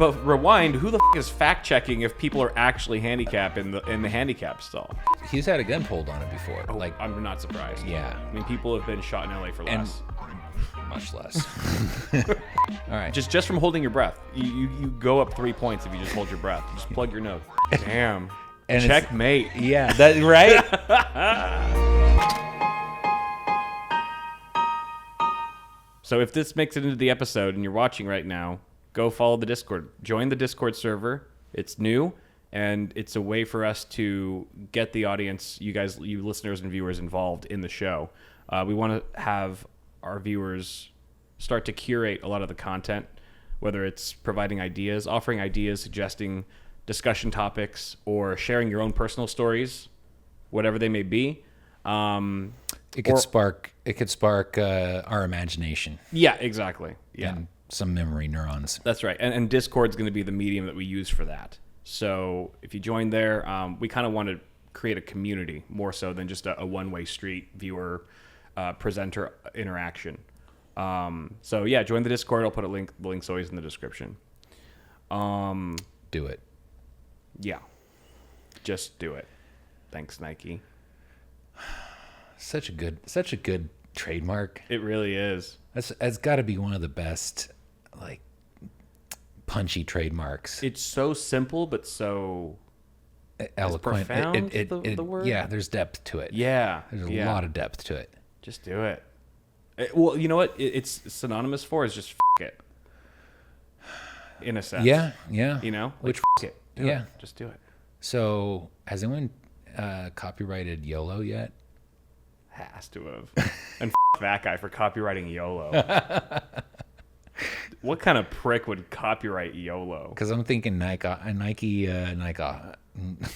but rewind. Who the is fact checking if people are actually handicapped in the handicap stall? He's had a gun pulled on it before. Oh, like I'm not surprised. Yeah. I mean, people have been shot in LA for less. Much less. All right. Just from holding your breath, you go up 3 points if you just hold your breath. Just plug your nose. Damn. And checkmate. Yeah. That right. So if this makes it into the episode and you're watching right now, go follow the Discord. Join the Discord server. It's new, and it's a way for us to get the audience, you guys, you listeners and viewers, involved in the show. We want to have our viewers start to curate a lot of the content, whether it's providing ideas, offering ideas, suggesting discussion topics, or sharing your own personal stories, whatever they may be. It could spark our imagination. Yeah, exactly. Yeah. And some memory neurons. That's right. And Discord's going to be the medium that we use for that. So if you join there, we kind of want to create a community more so than just a one-way street viewer presenter interaction. So yeah, join the Discord. I'll put the link's always in the description. Do it. Yeah. Just do it. Thanks, Nike. Such a good trademark. It really is. That's got to be one of the best, like, punchy trademarks. It's so simple, but so eloquent. Profound, the word? Yeah, there's depth to it. Yeah. There's a lot of depth to it. Just do it. Well, you know what it's synonymous for is just f*** it. In a sense. Yeah. You know? Which f*** it. Do it. Just do it. So, has anyone copyrighted YOLO yet? Has to have. And that guy for copyrighting YOLO. What kind of prick would copyright YOLO? Because I'm thinking Nike. Nikon?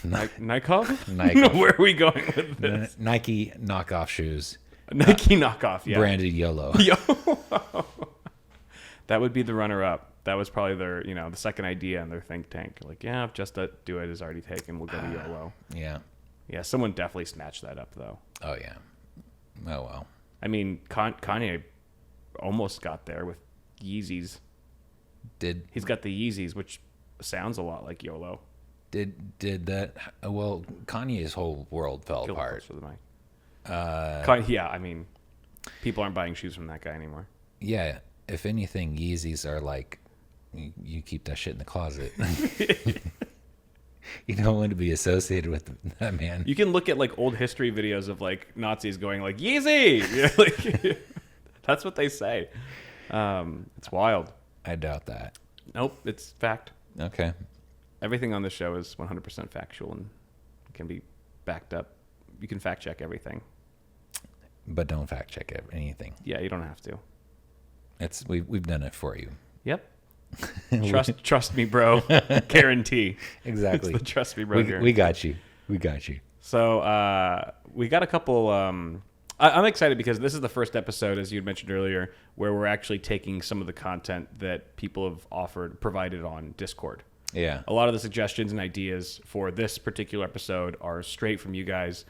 Nike. Where are we going with this? Nike knockoff shoes. Nike knockoff, yeah. Branded YOLO. That would be the runner-up. That was probably their, the second idea in their think tank. Like, yeah, Just Do It is already taken. We'll go to YOLO. Yeah. Yeah, someone definitely snatched that up, though. Oh, yeah. Oh, well. I mean, Kanye almost got there with Yeezys. He's got the Yeezys, which sounds a lot like YOLO. Did that? Well, Kanye's whole world fell apart. For the mic. Yeah, I mean, people aren't buying shoes from that guy anymore. Yeah, if anything, Yeezys are like, you keep that shit in the closet. You don't want to be associated with that man. You can look at like old history videos of like Nazis going like Yeezy. Like, that's what they say. It's wild. I doubt that. Nope, it's fact. Okay. Everything on this show is 100% factual and can be backed up. You can fact check everything, but don't fact check anything. Yeah, you don't have to. We've done it for you. Yep. Trust me, bro. Guarantee. Exactly. It's the trust me, bro. We got you. So we got a couple. I'm excited because this is the first episode, as you had mentioned earlier, where we're actually taking some of the content that people have provided on Discord. Yeah. A lot of the suggestions and ideas for this particular episode are straight from you guys.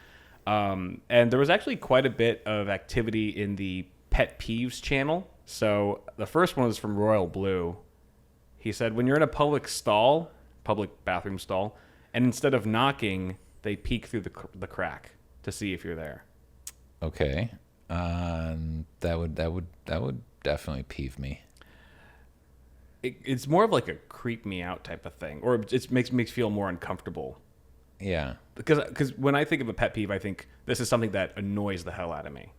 And there was actually quite a bit of activity in the Pet Peeves channel. So the first one was from Royal Blue. He said, when you're in a public bathroom stall, and instead of knocking, they peek through the crack to see if you're there. Okay. That would definitely peeve me. It's more of like a creep me out type of thing, or it makes me feel more uncomfortable. Yeah. Because when I think of a pet peeve, I think this is something that annoys the hell out of me.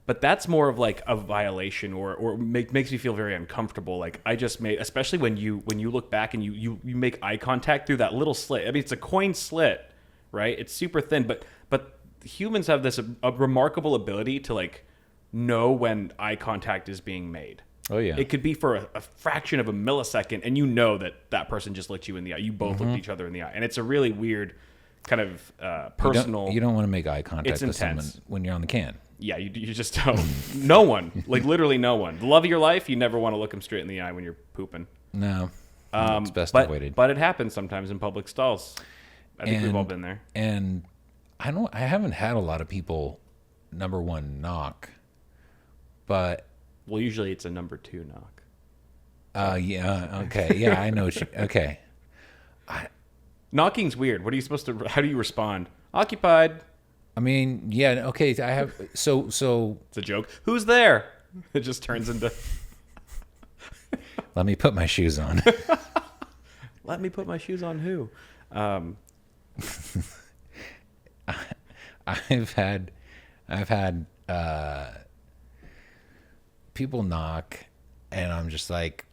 But that's more of like a violation or makes me feel very uncomfortable. Like I just made, especially when you look back and you make eye contact through that little slit. I mean, it's a coin slit, right? It's super thin, but humans have this a remarkable ability to like know when eye contact is being made. Oh yeah. It could be for a fraction of a millisecond, and you know that person just looked you in the eye. You both looked each other in the eye, and it's a really weird kind of personal. You don't want to make eye contact with someone intense. when you're on the can. Yeah, you just don't. No one, like literally no one. The love of your life, you never want to look them straight in the eye when you're pooping. No, it's best avoided. But it happens sometimes in public stalls. I think we've all been there. And I haven't had a lot of people, number one, knock, but well, usually it's a number two knock. Yeah. Okay. Yeah, I know. Okay. Knocking's weird. What are you supposed to? How do you respond? Occupied. I mean, yeah. Okay. I have. So. It's a joke. Who's there? It just turns into. Let me put my shoes on. Let me put my shoes on. Who? I've had people knock, and I'm just like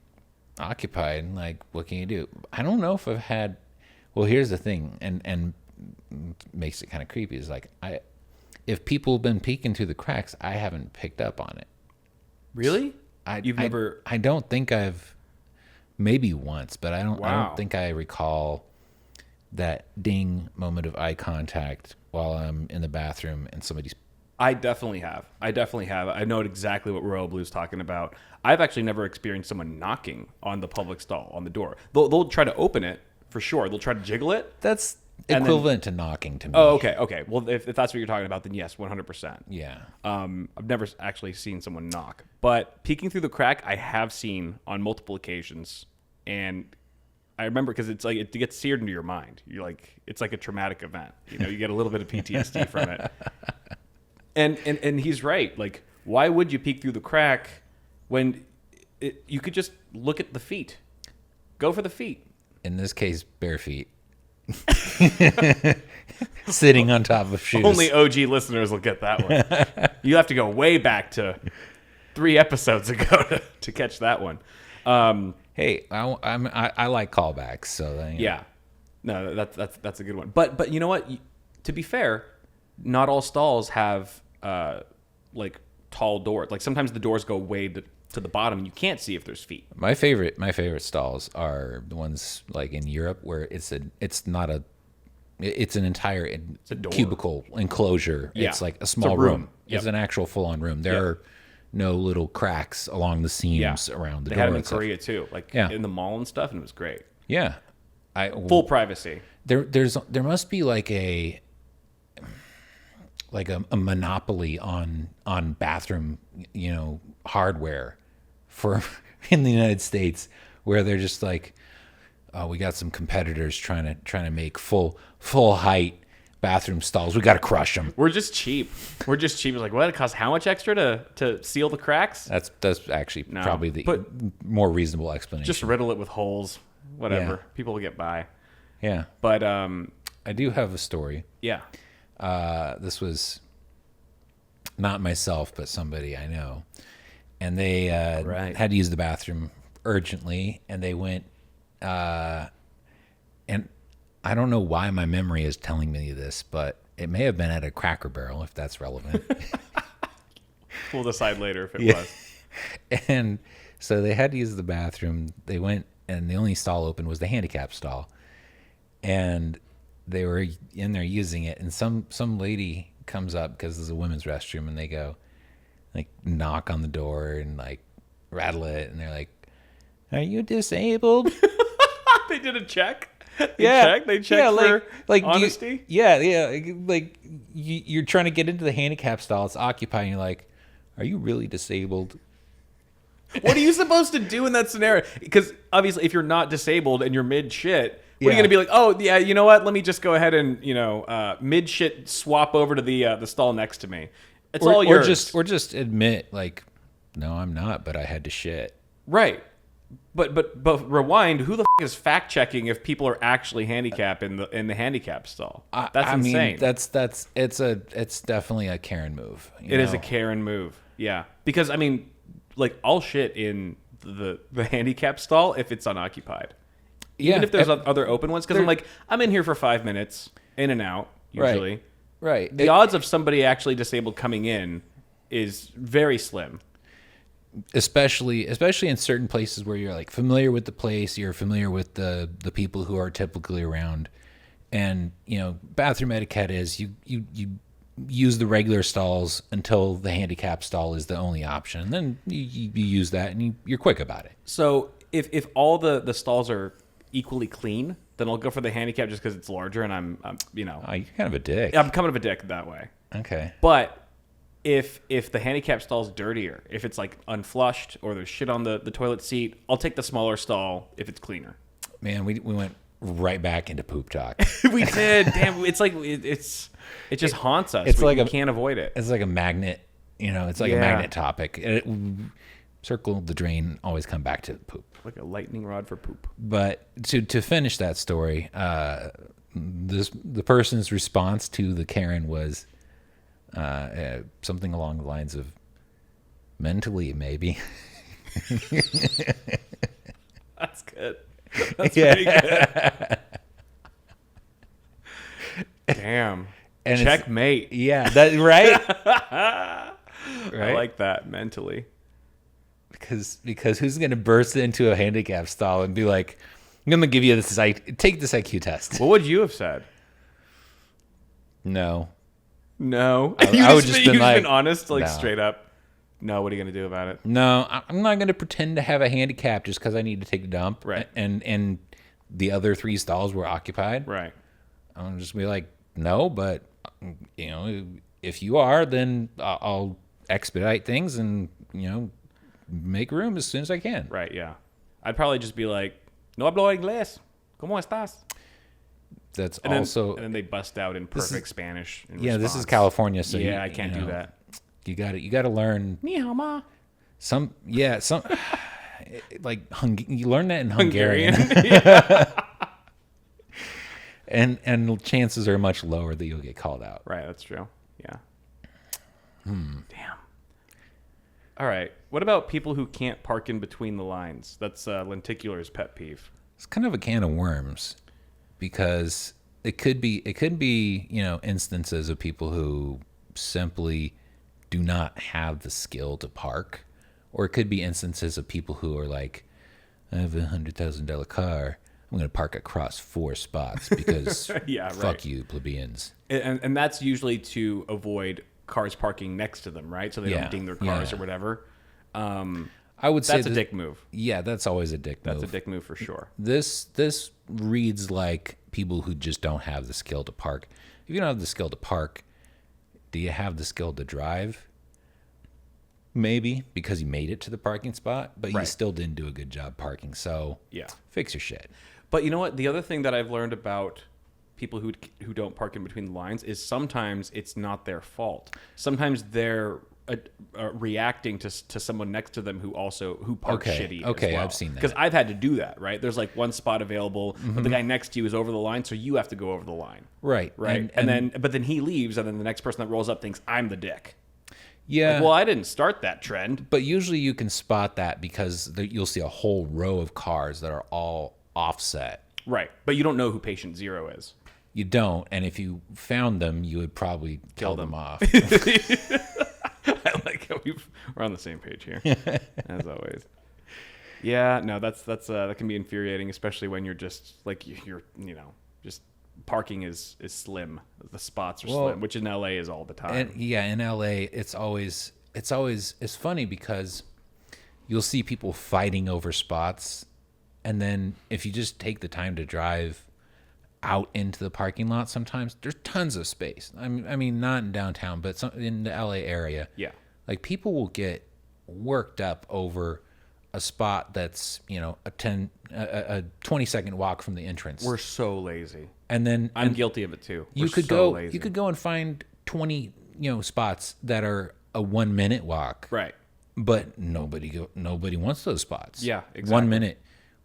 occupied. Like, what can you do? I don't know if I've had. Well, here's the thing, and makes it kind of creepy. Is like if people have been peeking through the cracks, I haven't picked up on it. Really? You've never? I don't think I've. Maybe once, but I don't. Wow. I don't think I recall that ding moment of eye contact while I'm in the bathroom and somebody's. I definitely have. I know exactly what Royal Blue's talking about. I've actually never experienced someone knocking on the public stall on the door. They'll try to open it for sure. They'll try to jiggle it. That's equivalent to knocking to me. Oh, okay. Well, if that's what you're talking about, then yes, 100%. Yeah. I've never actually seen someone knock, but peeking through the crack, I have seen on multiple occasions, and I remember because it's like it gets seared into your mind. You're like, it's like a traumatic event. You know, you get a little bit of PTSD from it. And he's right. Like, why would you peek through the crack when you could just look at the feet? Go for the feet. In this case, bare feet. Sitting on top of shoes. Only OG listeners will get that one. You have to go way back to 3 episodes ago to catch that one. Hey, I like callbacks, so yeah, no, that's a good one. But you know what? To be fair, not all stalls have like tall doors. Like sometimes the doors go way to the bottom, and you can't see if there's feet. My favorite stalls are the ones like in Europe where it's an entire cubicle enclosure. Yeah. It's like a small room. Yep. It's an actual full-on room. There are no little cracks along the seams around the door. They had them in Korea too, like in the mall and stuff, and it was great. Yeah, Full privacy. There must be like a monopoly on bathroom, hardware for in the United States, where they're just like, oh, we got some competitors trying to make full height bathroom stalls. We got to crush them. We're just cheap. It's like, what? It costs how much extra to seal the cracks? That's actually probably the more reasonable explanation. Just riddle it with holes. Whatever. Yeah. People will get by. Yeah. But I do have a story. Yeah. This was not myself, but somebody I know. And they had to use the bathroom urgently, and they went, and I don't know why my memory is telling me this, but it may have been at a Cracker Barrel, if that's relevant. We'll decide later if it was. And so they had to use the bathroom. They went, and the only stall open was the handicap stall. And they were in there using it, and some lady comes up because there's a women's restroom, and they go, like, knock on the door and like rattle it, and they're like, "Are you disabled?" They did a check. They checked for honesty. Like you're trying to get into the handicap stall. It's occupied, and you're like, "Are you really disabled?" What are you supposed to do in that scenario? Because obviously, if you're not disabled and you're mid shit, what are you gonna be like? Oh yeah, you know what? Let me just go ahead and mid shit swap over to the stall next to me. It's all yours. Or just admit like, no, I'm not, but I had to shit. Right. But rewind. Who the is fact checking if people are actually handicapped in the handicap stall? That's insane. Mean, it's definitely a Karen move. It is a Karen move. Yeah, because I mean, like, I'll shit in the handicap stall if it's unoccupied. Even if there's other open ones, because I'm like, I'm in here for 5 minutes, in and out usually. Right. The odds of somebody actually disabled coming in is very slim. Especially in certain places where you're like familiar with the place, you're familiar with the people who are typically around, and bathroom etiquette is you use the regular stalls until the handicap stall is the only option, and then you use that, and you're quick about it. So if all the stalls are equally clean, then I'll go for the handicap just because it's larger, and I'm Oh, you're kind of a dick. I'm kind of a dick that way. Okay, but if the handicap stall's dirtier, if it's like unflushed or there's shit on the toilet seat, I'll take the smaller stall if it's cleaner. Man, we went right back into poop talk. We did. Damn, it's like it just haunts us. It's we can't avoid it. It's like a magnet. It's like a magnet topic. Circle the drain, always come back to poop. Like a lightning rod for poop. But to finish that story, the person's response to the Karen was something along the lines of mentally, maybe. That's good. That's pretty good. Damn. And checkmate. Yeah, that right. Right? I like that mentally. Because who's going to burst into a handicap stall and be like, I'm going to give you this, take this IQ test. What would you have said? No. I would just been honest, like no. straight up. No, what are you going to do about it? No, I'm not going to pretend to have a handicap just because I need to take a dump. Right. And the other 3 stalls were occupied. Right. I'm just be like, no, but if you are, then I'll expedite things and make room as soon as I can. Right. Yeah. I'd probably just be like, no hablo inglés. ¿Cómo estás? That's and also. And then they bust out in perfect Spanish. Yeah, this is California, so I can't do that. You got to learn. Ni hao ma. Some like you learn that in Hungarian. and chances are much lower that you'll get called out. Right, that's true. Yeah. Damn. All right. What about people who can't park in between the lines? That's Lenticular's pet peeve. It's kind of a can of worms because it could be instances of people who simply do not have the skill to park, or it could be instances of people who are like, I have $100,000 car. I'm going to park across 4 spots because fuck you, plebeians. And that's usually to avoid cars parking next to them, right? So they don't ding their cars or whatever. I would say that's a dick move. Yeah, that's always a dick move. That's a dick move for sure. This reads like people who just don't have the skill to park. If you don't have the skill to park, do you have the skill to drive? Maybe, because you made it to the parking spot, but you still didn't do a good job parking. So fix your shit. But you know what? The other thing that I've learned about people who don't park in between the lines is sometimes it's not their fault. Sometimes they're reacting to someone next to them who parks shitty. Okay, as well. I've seen that. Because I've had to do that, right? There's like one spot available, but the guy next to you is over the line, so you have to go over the line. Right. But then he leaves, and then the next person that rolls up thinks I'm the dick. Yeah. Like, well, I didn't start that trend. But usually you can spot that because you'll see a whole row of cars that are all offset. Right. But you don't know who patient 0 is. You don't. And if you found them, you would probably kill them off. I like how we're on the same page here, as always. Yeah, no, that can be infuriating, especially when you're just like just parking is slim. The spots are slim, which in LA is all the time. And in LA, it's funny because you'll see people fighting over spots, and then if you just take the time to drive out into the parking lot, sometimes there's tons of space. I mean, not in downtown, but in the LA area. Yeah, like people will get worked up over a spot that's a 20-second walk from the entrance. We're so lazy. And then I'm guilty of it too. You could go and find 20 spots that are a 1-minute walk. Right. But nobody wants those spots. Yeah, exactly.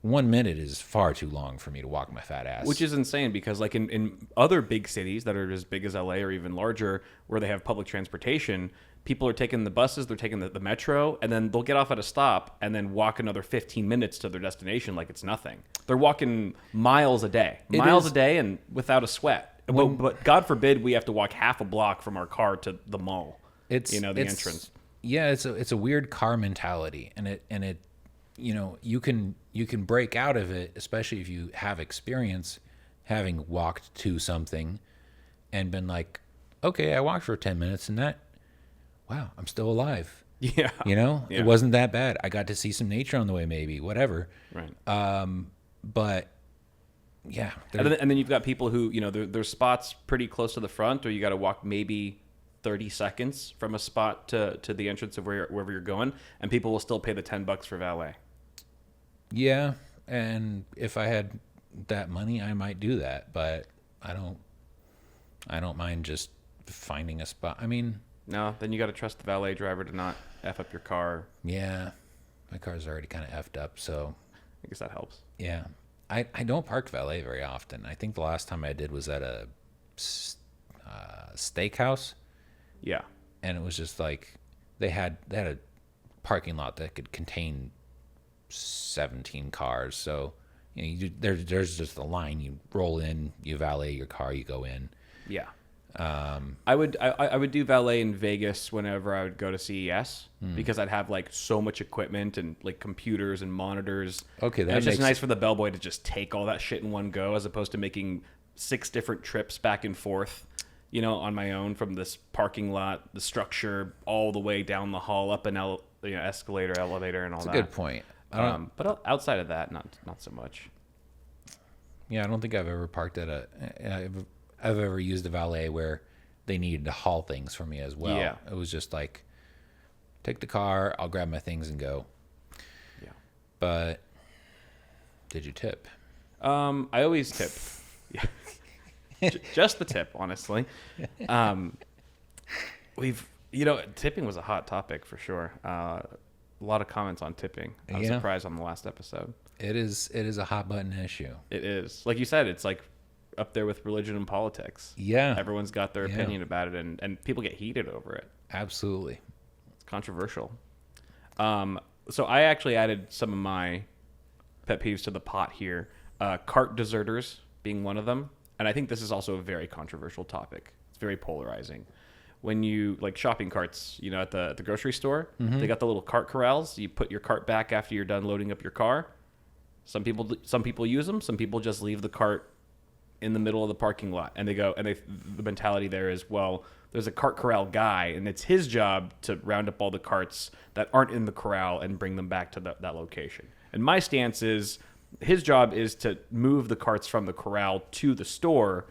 1 minute is far too long for me to walk my fat ass. Which is insane because like in other big cities that are as big as LA or even larger where they have public transportation, people are taking the buses, they're taking the metro, and then they'll get off at a stop and then walk another 15 minutes to their destination like it's nothing. They're walking miles a day and without a sweat. But God forbid we have to walk half a block from our car to the mall. The entrance. Yeah, it's a weird car mentality, and it you can break out of it, especially if you have experience having walked to something and been like, okay, I walked for 10 minutes and wow, I'm still alive. Yeah. It wasn't that bad. I got to see some nature on the way, maybe, whatever. Right. But yeah. And then you've got people who, there's spots pretty close to the front, or you got to walk maybe 30 seconds from a spot to the entrance of wherever you're going, and people will still pay the $10 for valet. Yeah, and if I had that money, I might do that, but I don't mind just finding a spot. I mean, No, then you got to trust the valet driver to not F up your car. yeah, my car's already kind of effed up, so I guess that helps. yeah. I don't park valet very often. I think the last time I did was at a steakhouse, Yeah. and it was just like they had a parking lot that could contain 17 cars. So there's just a line. You roll in, you valet your car, you go in. Yeah. I would do valet in Vegas whenever I would go to CES because I'd have like so much equipment and like computers and monitors. Okay, and it's just nice for the bellboy to just take all that shit in one go as opposed to making 6 different trips back and forth, on my own from this parking lot, the structure, all the way down the hall, up an escalator, elevator, and all that. That's a good point. But outside of that, not so much. Yeah, I don't think I've ever parked at I've ever used a valet where they needed to haul things for me as well. Yeah. It was just like, take the car, I'll grab my things and go. Yeah. But did you tip? I always tip. Yeah. Just the tip, honestly. Tipping was a hot topic for sure. A lot of comments on tipping. I was surprised on the last episode. It is a hot button issue. It is. Like you said, it's like up there with religion and politics. Yeah. Everyone's got their opinion about it, and people get heated over it. Absolutely. It's controversial. So I actually added some of my pet peeves to the pot here. Cart deserters being one of them. And I think this is also a very controversial topic. It's very polarizing. When you, like shopping carts, at the grocery store, they got the little cart corrals. You put your cart back after you're done loading up your car. Some people use them. Some people just leave the cart in the middle of the parking lot, and the mentality there is, well, there's a cart corral guy, and it's his job to round up all the carts that aren't in the corral and bring them back to that location. And my stance is, his job is to move the carts from the corral to the store,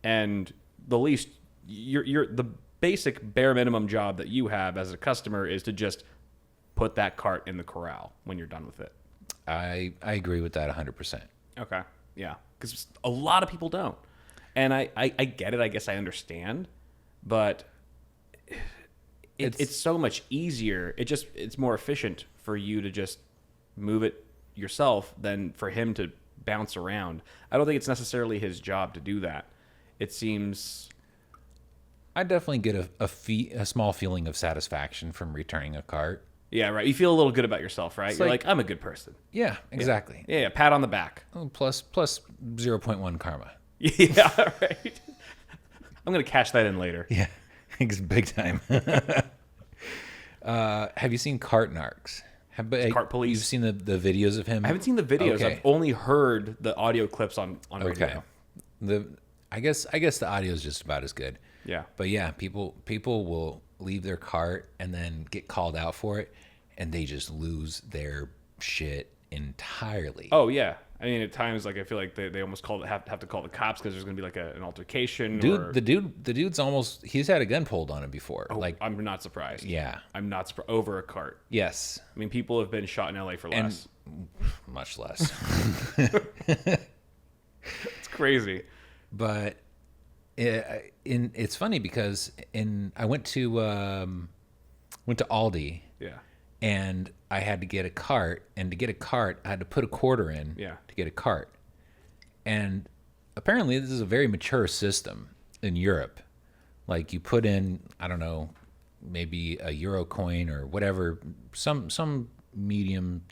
and the basic bare minimum job that you have as a customer is to just put that cart in the corral when you're done with it. I agree with that 100%. Okay. Yeah. Because a lot of people don't. And I get it. I guess I understand. But it's so much easier. It's more efficient for you to just move it yourself than for him to bounce around. I don't think it's necessarily his job to do that. It seems... I definitely get a small feeling of satisfaction from returning a cart. Yeah, right. You feel a little good about yourself, right? You're like, I'm a good person. Yeah, exactly. Yeah, pat on the back. Oh, plus 0.1 karma. Yeah, right. I'm going to cash that in later. Yeah, it's big time. Have you seen Cart Narcs? Cart Police. You've seen the videos of him? I haven't seen the videos. Okay. I've only heard the audio clips on radio. I guess the audio is just about as good. Yeah. But yeah, people will leave their cart and then get called out for it, and they just lose their shit entirely. Oh yeah. I mean, at times, like I feel like they almost have to call the cops because there's gonna be like an altercation. The dude's he's had a gun pulled on him before. Oh, like, I'm not surprised. Yeah, I'm not surprised over a cart. Yes. I mean, people have been shot in LA for less. Much less. It's crazy. But it's funny because I went to Aldi. Yeah. And I had to get a cart, and to get a cart, I had to put a quarter in to get a cart. And apparently, this is a very mature system in Europe. Like, you put in, I don't know, maybe a euro coin or whatever, some medium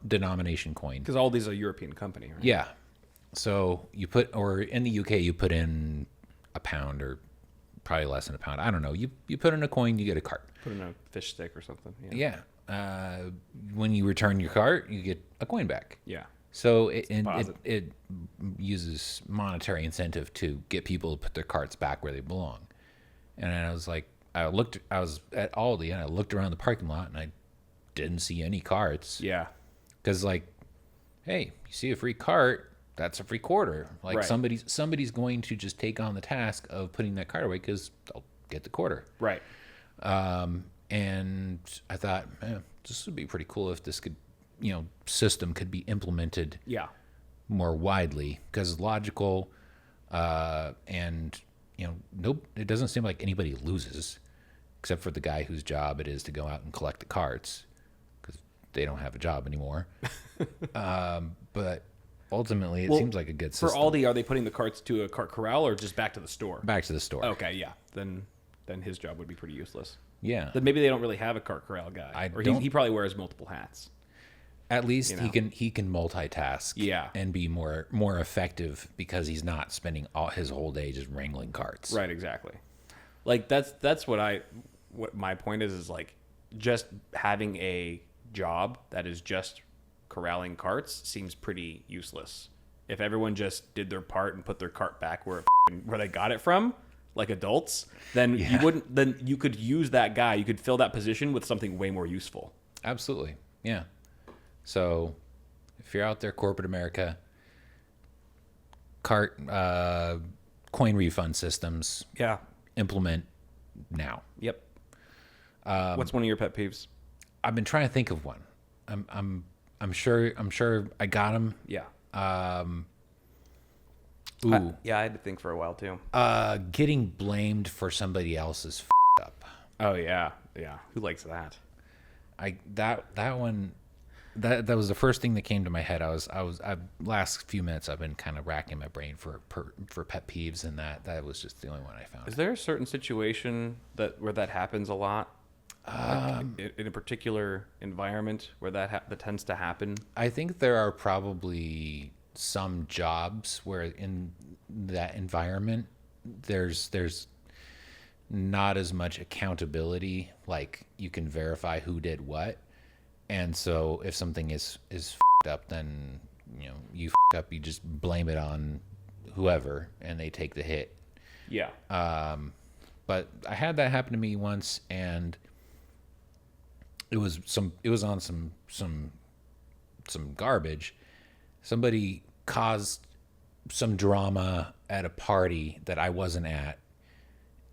denomination coin. Because Aldi's a European company, right? Yeah. So or in the UK, you put in a pound or probably less than a pound. I don't know. You put in a coin, you get a cart. Put in a fish stick or something. Yeah. When you return your cart, you get a coin back. Yeah. So it uses monetary incentive to get people to put their carts back where they belong. And I was like, I was at Aldi and I looked around the parking lot and I didn't see any carts. Yeah. Because like, hey, you see a free cart, that's a free quarter. Like right. somebody's going to just take on the task of putting that cart away because get the quarter. Right. And I thought, this would be pretty cool if this could, system could be implemented Yeah. more widely, because logical, and nope, it doesn't seem like anybody loses, except for the guy whose job it is to go out and collect the carts, because they don't have a job anymore. But ultimately, it seems like a good system. For Aldi, are they putting the carts to a cart corral or just back to the store? Back to the store. Okay, yeah. Then his job would be pretty useless. Yeah. Then maybe they don't really have a cart corral guy. He probably wears multiple hats. At least he can multitask. Yeah. And be more effective, because he's not spending his whole day just wrangling carts. Right, exactly. Like that's what my point is like, just having a job that is just corralling carts seems pretty useless. If everyone just did their part and put their cart back where they got it from, like adults, then you could use that guy. You could fill that position with something way more useful. Absolutely. Yeah. So if you're out there, corporate America, coin refund systems, implement now. Yep. What's one of your pet peeves? I've been trying to think of one. I'm sure I got them. Yeah. Ooh. I had to think for a while too. Getting blamed for somebody else's up. Oh yeah. Yeah. Who likes that? That one. That was the first thing that came to my head. Last few minutes I've been kind of racking my brain for pet peeves, and that was just the only one I found. Is there a certain situation where that happens a lot? Like in a particular environment where that tends to happen? I think there are probably some jobs where in that environment there's not as much accountability, like you can verify who did what. And so if something is f***ed up, then you f***ed up, you just blame it on whoever and they take the hit. Yeah. But I had that happen to me once, and it was on some garbage. Somebody caused some drama at a party that I wasn't at,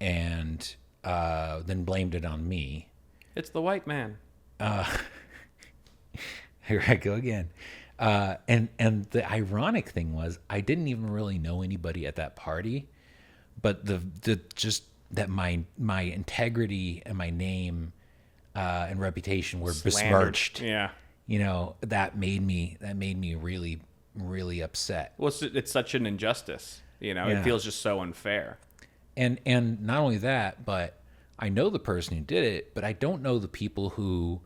and then blamed it on me. It's the white man. Here I go again. And the ironic thing was, I didn't even really know anybody at that party, but the just that my integrity and my name and reputation were Slandered. besmirched. Yeah. That made me really, really upset. Well, it's such an injustice. It feels just so unfair. And not only that, but I know the person who did it, but I don't know the people who,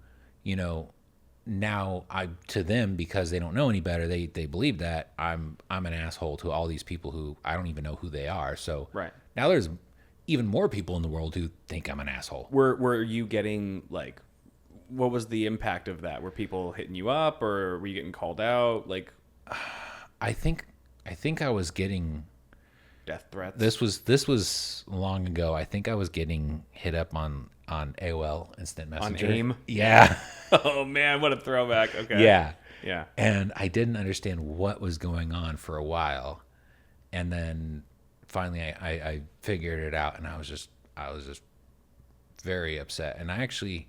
now to them, because they don't know any better, they believe that I'm an asshole to all these people who I don't even know who they are. So right. Now there's even more people in the world who think I'm an asshole. Were you getting like, what was the impact of that? Were people hitting you up, or were you getting called out? Like, I think I was getting death threats. This was long ago. I think I was getting hit up on AOL Instant Messenger. On AIM? Yeah. Oh man, what a throwback. Okay. Yeah. Yeah. And I didn't understand what was going on for a while, and then finally I figured it out, and I was just very upset. And I actually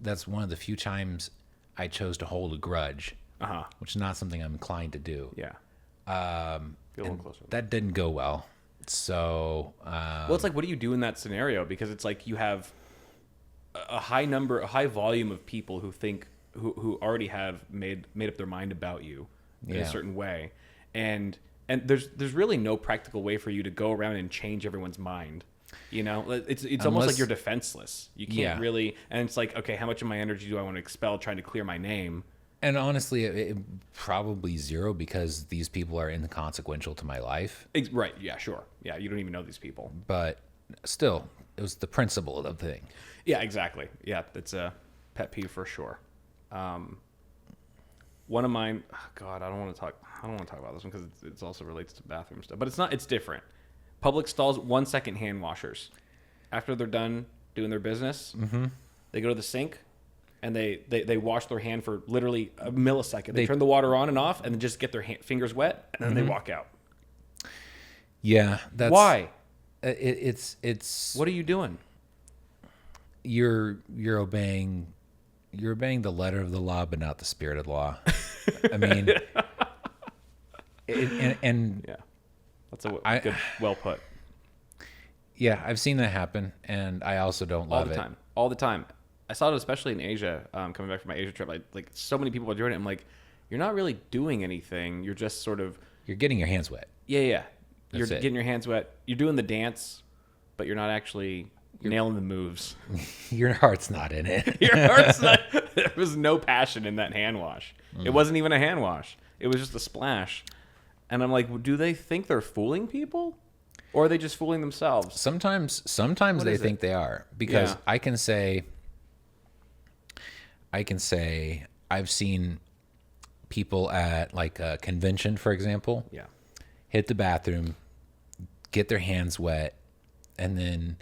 that's one of the few times I chose to hold a grudge, which is not something I'm inclined to do. Yeah. Feel a little closer. That didn't go well. So, well, it's like, what do you do in that scenario? Because it's like you have a high volume of people who already have made up their mind about you in a certain way, and there's really no practical way for you to go around and change everyone's mind. It's almost like you're defenseless. You can't really, and it's like, okay, how much of my energy do I want to expel trying to clear my name? And honestly, it probably zero, because these people are inconsequential to my life. Right. Yeah, sure. Yeah, you don't even know these people. But still, it was the principle of the thing. Yeah, exactly. Yeah, it's a pet peeve for sure. One of mine, God, I don't want to talk about this one because it also relates to bathroom stuff. But it's different. Public stalls, 1 second hand washers. After they're done doing their business, they go to the sink, and they wash their hand for literally a millisecond. They turn the water on and off, and then just get their fingers wet, and then they walk out. Yeah, Why? It's What are you doing? you're obeying the letter of the law, but not the spirit of the law. I mean, and Yeah, that's a I- good, well put. yeah, I've seen that happen, and I also don't All love the it. time, all the time. I saw it especially in Asia. Coming back from my Asia trip, like so many people are doing it. I'm like, you're not really doing anything. You're just sort of You're getting your hands wet. yeah. You're That's it. getting your hands wet. You're doing the dance, but you're not actually nailing the moves. Your heart's not in it. Your heart's not. There was no passion in that hand wash. It wasn't even a hand wash. It was just a splash. And I'm like, do they think they're fooling people, or are they just fooling themselves? Sometimes What they is think it? they are, because Yeah. I can say I've seen people at like a convention, for example, Yeah. hit the bathroom, get their hands wet, and then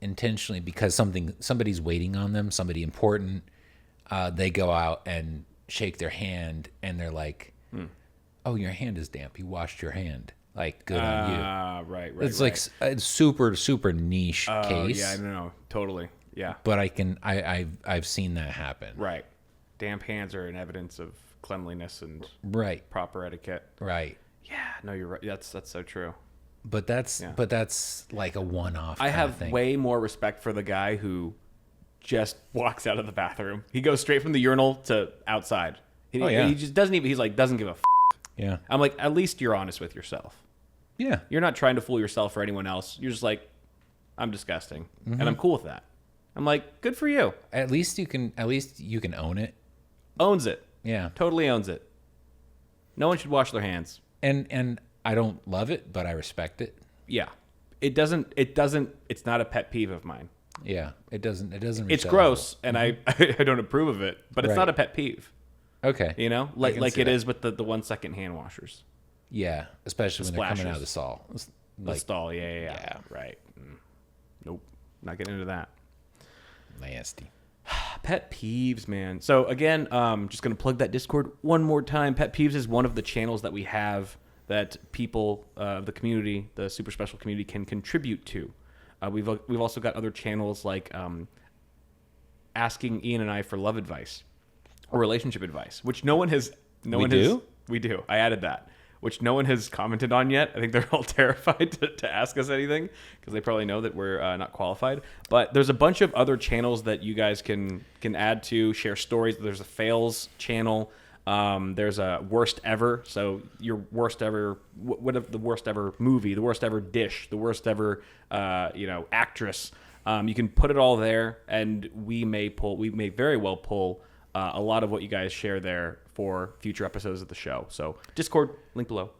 intentionally, because somebody's waiting on them, somebody important, they go out and shake their hand, and they're like, "Oh, your hand is damp. You washed your hand. Like, good on you." Right. It's like a super niche oh case. yeah, no, totally. Yeah, But I've seen that happen. right. Damp hands are an evidence of cleanliness and Right. proper etiquette. Right. Yeah, no, you're right. That's so true. But that's like a one-off. I kind of have thing. way more respect for the guy who just walks out of the bathroom. He goes straight from the urinal to outside. He, Oh, yeah. he just doesn't even. He's like doesn't give a. Yeah. I'm like, at least you're honest with yourself. Yeah. You're not trying to fool yourself or anyone else. You're just like, I'm disgusting, and I'm cool with that. I'm like, good for you. At least you can own it. Owns it. Yeah. Totally owns it. No one should wash their hands. And I don't love it, but I respect it. Yeah. It doesn't. It's not a pet peeve of mine. Yeah. It doesn't reach It's that gross, and I don't approve of it. But it's Right. not a pet peeve. level. Okay. You know, I like can like see it that. is with the 1 second hand washers. Yeah. Especially when they're coming out of splashes. the stall. It's The like stall. Yeah. yeah. Right. Nope. Not getting into that. nasty. Pet peeves, man. So again, just gonna plug that Discord one more time. Pet peeves is one of the channels that we have that people, the community, the super special community, can contribute to. We've also got other channels like asking Ian and I for love advice or relationship advice, which no one has. We do? We do. I added that, which no one has commented on yet. I think they're all terrified to ask us anything because they probably know that we're not qualified. But there's a bunch of other channels that you guys can add to, share stories. There's a fails channel. There's a worst ever. So your worst ever, what if the worst ever movie, the worst ever dish, the worst ever, actress. You can put it all there, and we may very well pull a lot of what you guys share there for future episodes of the show. So Discord, link below.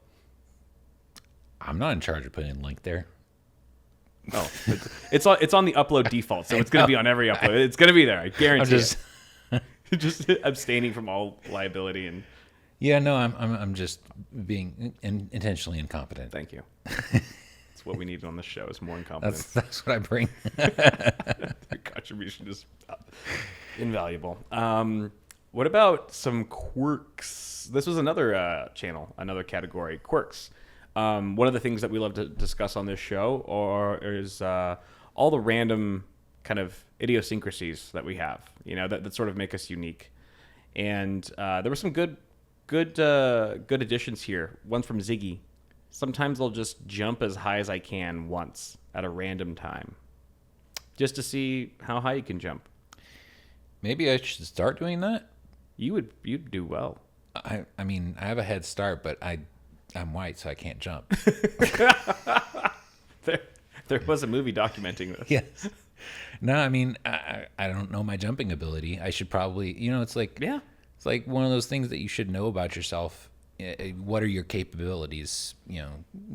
I'm not in charge of putting a link there. Oh, it's on the upload default, so it's going to be on every upload. It's going to be there. I guarantee I'm just just abstaining from all liability and Yeah, no, I'm just being intentionally incompetent. thank you. That's what we need on this show is more incompetence. That's what I bring. Your contribution is invaluable. What about some quirks? This was another channel, another category, quirks. One of the things that we love to discuss on this show is all the random kind of idiosyncrasies that we have, that sort of make us unique. And there were some good additions here. One from Ziggy. Sometimes I'll just jump as high as I can once at a random time, just to see how high you can jump. Maybe I should start doing that. You'd do well. I mean, I have a head start, but I'm white, so I can't jump. There was a movie documenting this. Yes. No, I mean, I don't know my jumping ability. I should probably, it's like Yeah. it's like one of those things that you should know about yourself. What are your capabilities?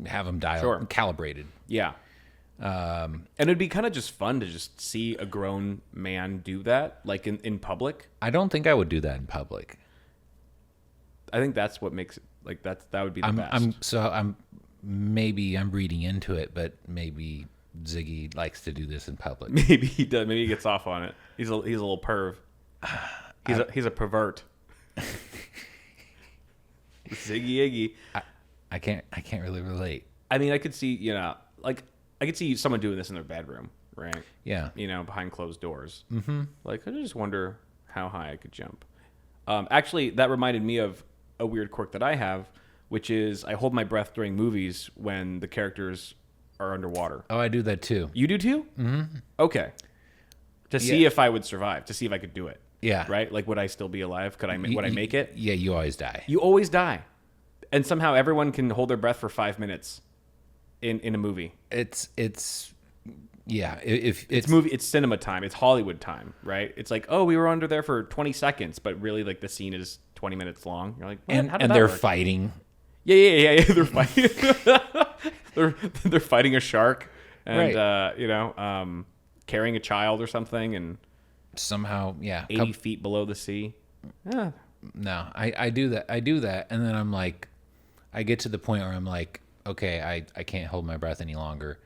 Have them calibrated. Yeah. And it'd be kind of just fun to just see a grown man do that, like in public. I don't think I would do that in public. I think that's what makes it like that would be the best. I'm reading into it, but maybe Ziggy likes to do this in public. Maybe he does. Maybe he gets off on it. He's a little perv. He's a pervert. Ziggy Iggy. I can't really relate. I mean, I could see, like I could see someone doing this in their bedroom, right? Yeah. Behind closed doors. Mm-hmm. Like, I just wonder how high I could jump. Actually, that reminded me of a weird quirk that I have, which is I hold my breath during movies when the characters are underwater. Oh, I do that too. You do too? Mm-hmm. Okay. To see if I would survive, to see if I could do it. Yeah. Right? Like, would I still be alive? Would I make it? Yeah, you always die. You always die. And somehow everyone can hold their breath for 5 minutes in a movie. It's yeah. If It's cinema time. It's Hollywood time, right? It's like, oh, we were under there for 20 seconds, but really, like, the scene is 20 minutes long. You're like, what? How did and that they're work? fighting. Yeah. They're fighting. they're fighting a shark, and Right. carrying a child or something, and Somehow, yeah. 80 feet below the sea. Yeah. No, I do that. I do that, and then I'm like, I get to the point where I'm like, okay, I can't hold my breath any longer,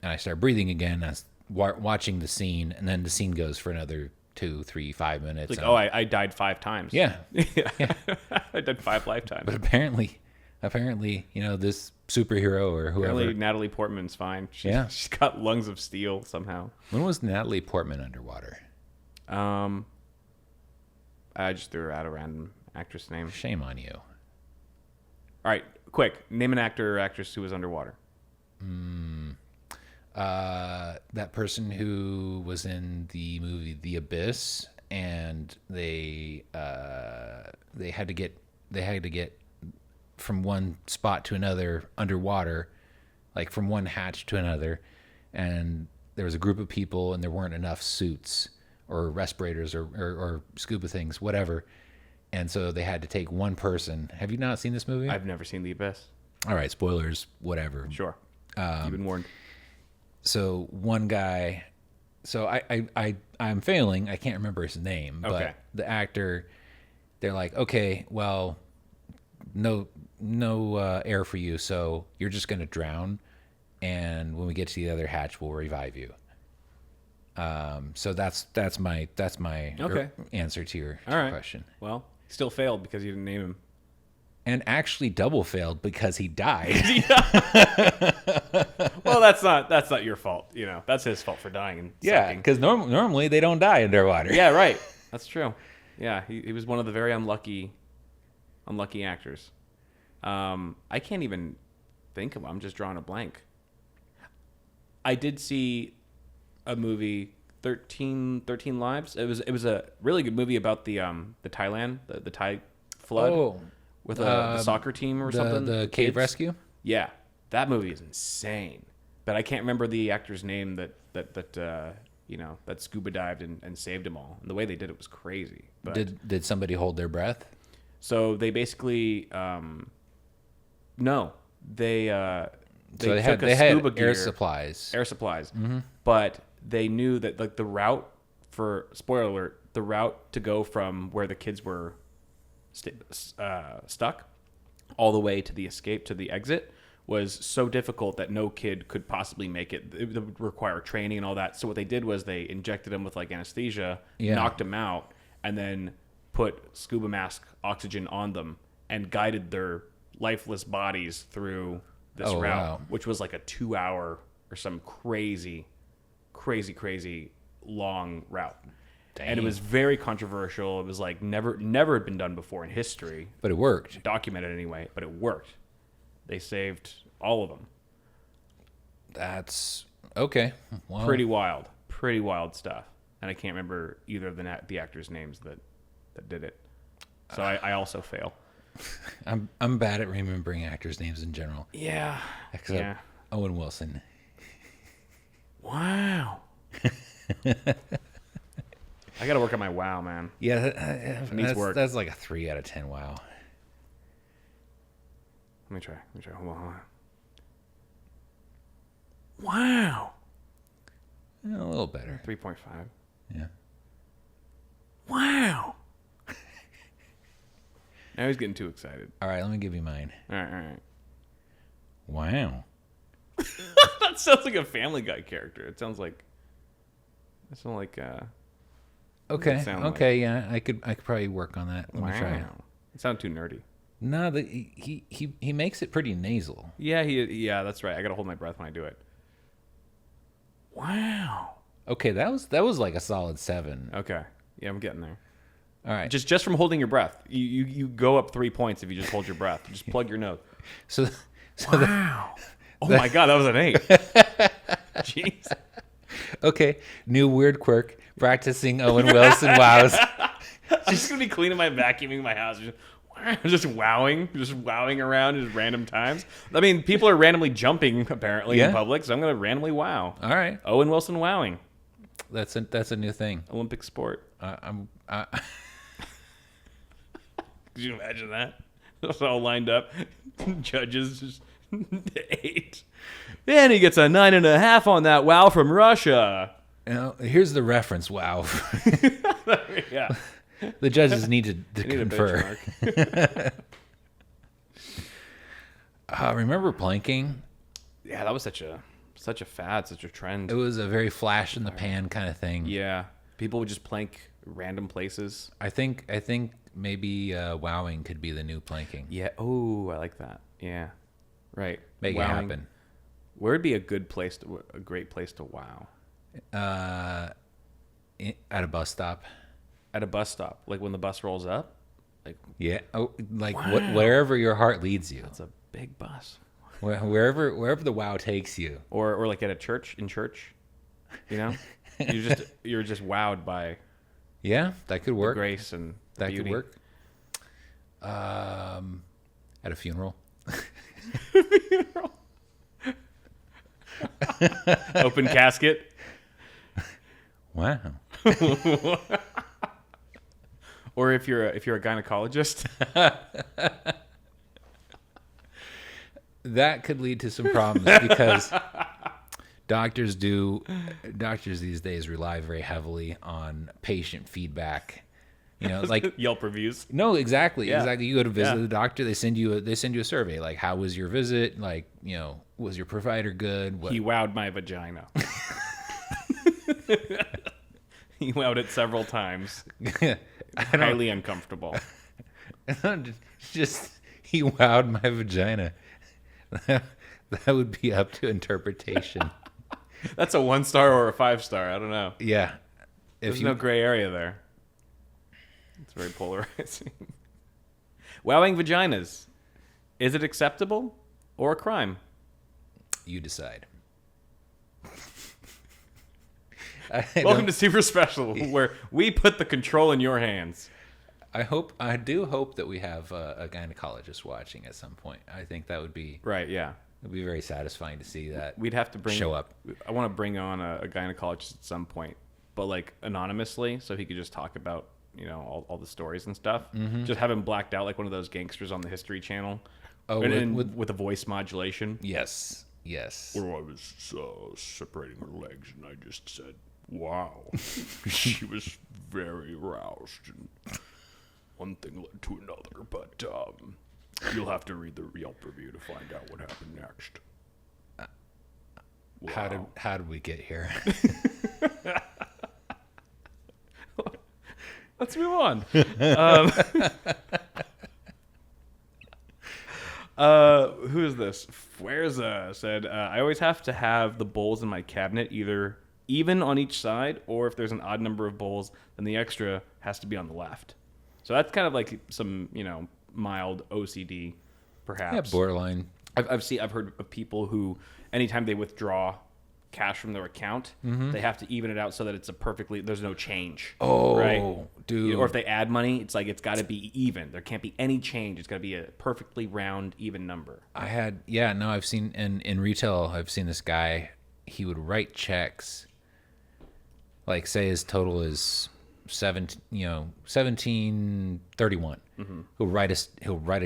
and I start breathing again. I watching the scene, and then the scene goes for another 2, 3, 5 minutes. It's like, I died 5 times. Yeah. I died 5 lifetimes. But apparently, this superhero or whoever. Apparently, Natalie Portman's fine. She's got lungs of steel somehow. When was Natalie Portman underwater? I just threw her out a random actress name. Shame on you. All right, quick. Name an actor or actress who was underwater. That person who was in the movie The Abyss, and they had to get from one spot to another underwater, like from one hatch to another, and there was a group of people, and there weren't enough suits or respirators or scuba things, whatever. And so they had to take one person. Have you not seen this movie? I've never seen The Abyss. All right, spoilers, whatever. Sure. You've been warned. So one guy, I'm failing. I can't remember his name, Okay. but the actor, they're like, okay, well, no air for you, so you're just gonna drown, and when we get to the other hatch, we'll revive you. So that's my Okay. answer to your All right. question. Well, still failed because you didn't name him. And actually double failed because he died. Well, that's not your fault. That's his fault for dying and Yeah, sucking. because normally they don't die underwater. Yeah, right. That's true. Yeah, he was one of the very unlucky actors. I can't even think of him. I'm just drawing a blank. I did see a movie, 13 Lives. It was a really good movie about the Thailand, the Thai flood. Oh, With the soccer team or something. The cave Kids. rescue. Yeah, that movie is insane. But I can't remember the actor's name that scuba dived and saved them all. And the way they did it was crazy. But, Did somebody hold their breath? so they basically no, they Had took a scuba gear, air supplies. but they knew that like the route for spoiler alert, the route to go from where the kids were stuck all the way to the escape to the exit was so difficult that no kid could possibly make it. It would require training and all that. So what they did was they injected them with like anesthesia, knocked them out, and then put scuba mask oxygen on them and guided their lifeless bodies through this route, wow. which was like a 2-hour or some crazy long route. Dang. And it was very controversial. It was like never had been done before in history. But it worked. Documented anyway, but it worked. They saved all of them. That's okay. Well, Pretty wild stuff. And I can't remember either of the actors' names that did it. So I also fail. I'm bad at remembering actors' names in general. Yeah. Except Owen Wilson. Wow. I got to work on my wow, man. Yeah, needs work. That's like a 3 out of 10. Wow. Let me try. Hold on. Wow. A little better. 3.5. Yeah. Wow. Now he's getting too excited. All right, let me give you mine. All right. Wow. That sounds like a Family Guy character. It sounds like. Okay. sound Okay. Yeah, I could probably work on that. Let me try it. It sounded too nerdy. No, he makes it pretty nasal. Yeah, that's right. I gotta hold my breath when I do it. Wow. Okay, that was like a solid 7. Okay. Yeah, I'm getting there. All right. Just from holding your breath. You go up 3 points if you just hold your breath. Just plug your nose. So Wow. Oh my God, that was an 8. Jeez. okay, new weird quirk, practicing Owen Wilson wows. I'm just gonna be cleaning my vacuuming my house. Just wowing around at random times. I mean, people are randomly jumping apparently in public, so I'm gonna randomly wow. All right, Owen Wilson wowing. that's a new thing. Olympic sport. I'm Could you imagine that? It's all lined up. Judges just 8. And he gets a 9.5 on that wow from Russia. Here's the reference. Wow. Yeah. The judges need to Need a confer. benchmark. Remember planking? Yeah, that was such a fad, such a trend. It was a very flash in the pan kind of thing. Yeah, people would just plank random places. I think maybe wowing could be the new planking. Yeah. Oh, I like that. Yeah. Right. Make it happen. Where would be a great place to wow? At a bus stop. At a bus stop, like when the bus rolls up. Like, Yeah. Oh, like Wow. wherever your heart leads you. that's a big bus. Wherever the wow takes you. Or like at a church, you know, you're just wowed by Yeah, that could work. grace and That beauty. could work. At a funeral. Open casket. Wow. Or if you're a gynecologist. That could lead to some problems because doctors these days rely very heavily on patient feedback. Like Yelp reviews. no, exactly. Yeah. Exactly. You go to visit Yeah. the doctor, they send you a survey like how was your visit? Like, was your provider good? What He wowed my vagina. He wowed it several times. Highly uncomfortable. just he wowed my vagina. That would be up to interpretation. That's a 1-star or a 5-star. I don't know. Yeah. There's no gray area there. It's very polarizing. Wowing vaginas. Is it acceptable or a crime? You decide. Welcome to Super Special, where we put the control in your hands. I do hope that we have a gynecologist watching at some point. I think that would be Right, yeah. it'd be very satisfying to see that. We'd have to show up. I want to bring on a gynecologist at some point, but like anonymously, so he could just talk about, all the stories and stuff. Mm-hmm. Just have him blacked out like one of those gangsters on the History Channel. Oh, and with- with a voice modulation. Yes. Well, I was separating her legs, and I just said, "Wow." She was very aroused, and one thing led to another. But you'll have to read the Yelp review to find out what happened next. Wow. How did we get here? Let's move on. Who is this? Fuerza said, I always have to have the bowls in my cabinet either even on each side, or if there's an odd number of bowls, then the extra has to be on the left. So that's kind of like some, mild OCD, perhaps. Yeah, borderline. I've heard of people who, anytime they withdraw cash from their account, they have to even it out so that it's there's no change. Oh, right? dude. Or if they add money, it's like it's got to be even. There can't be any change. It's got to be a perfectly round, even number. I've seen in retail, I've seen this guy, he would write checks, like say his total is 1731. He'll write a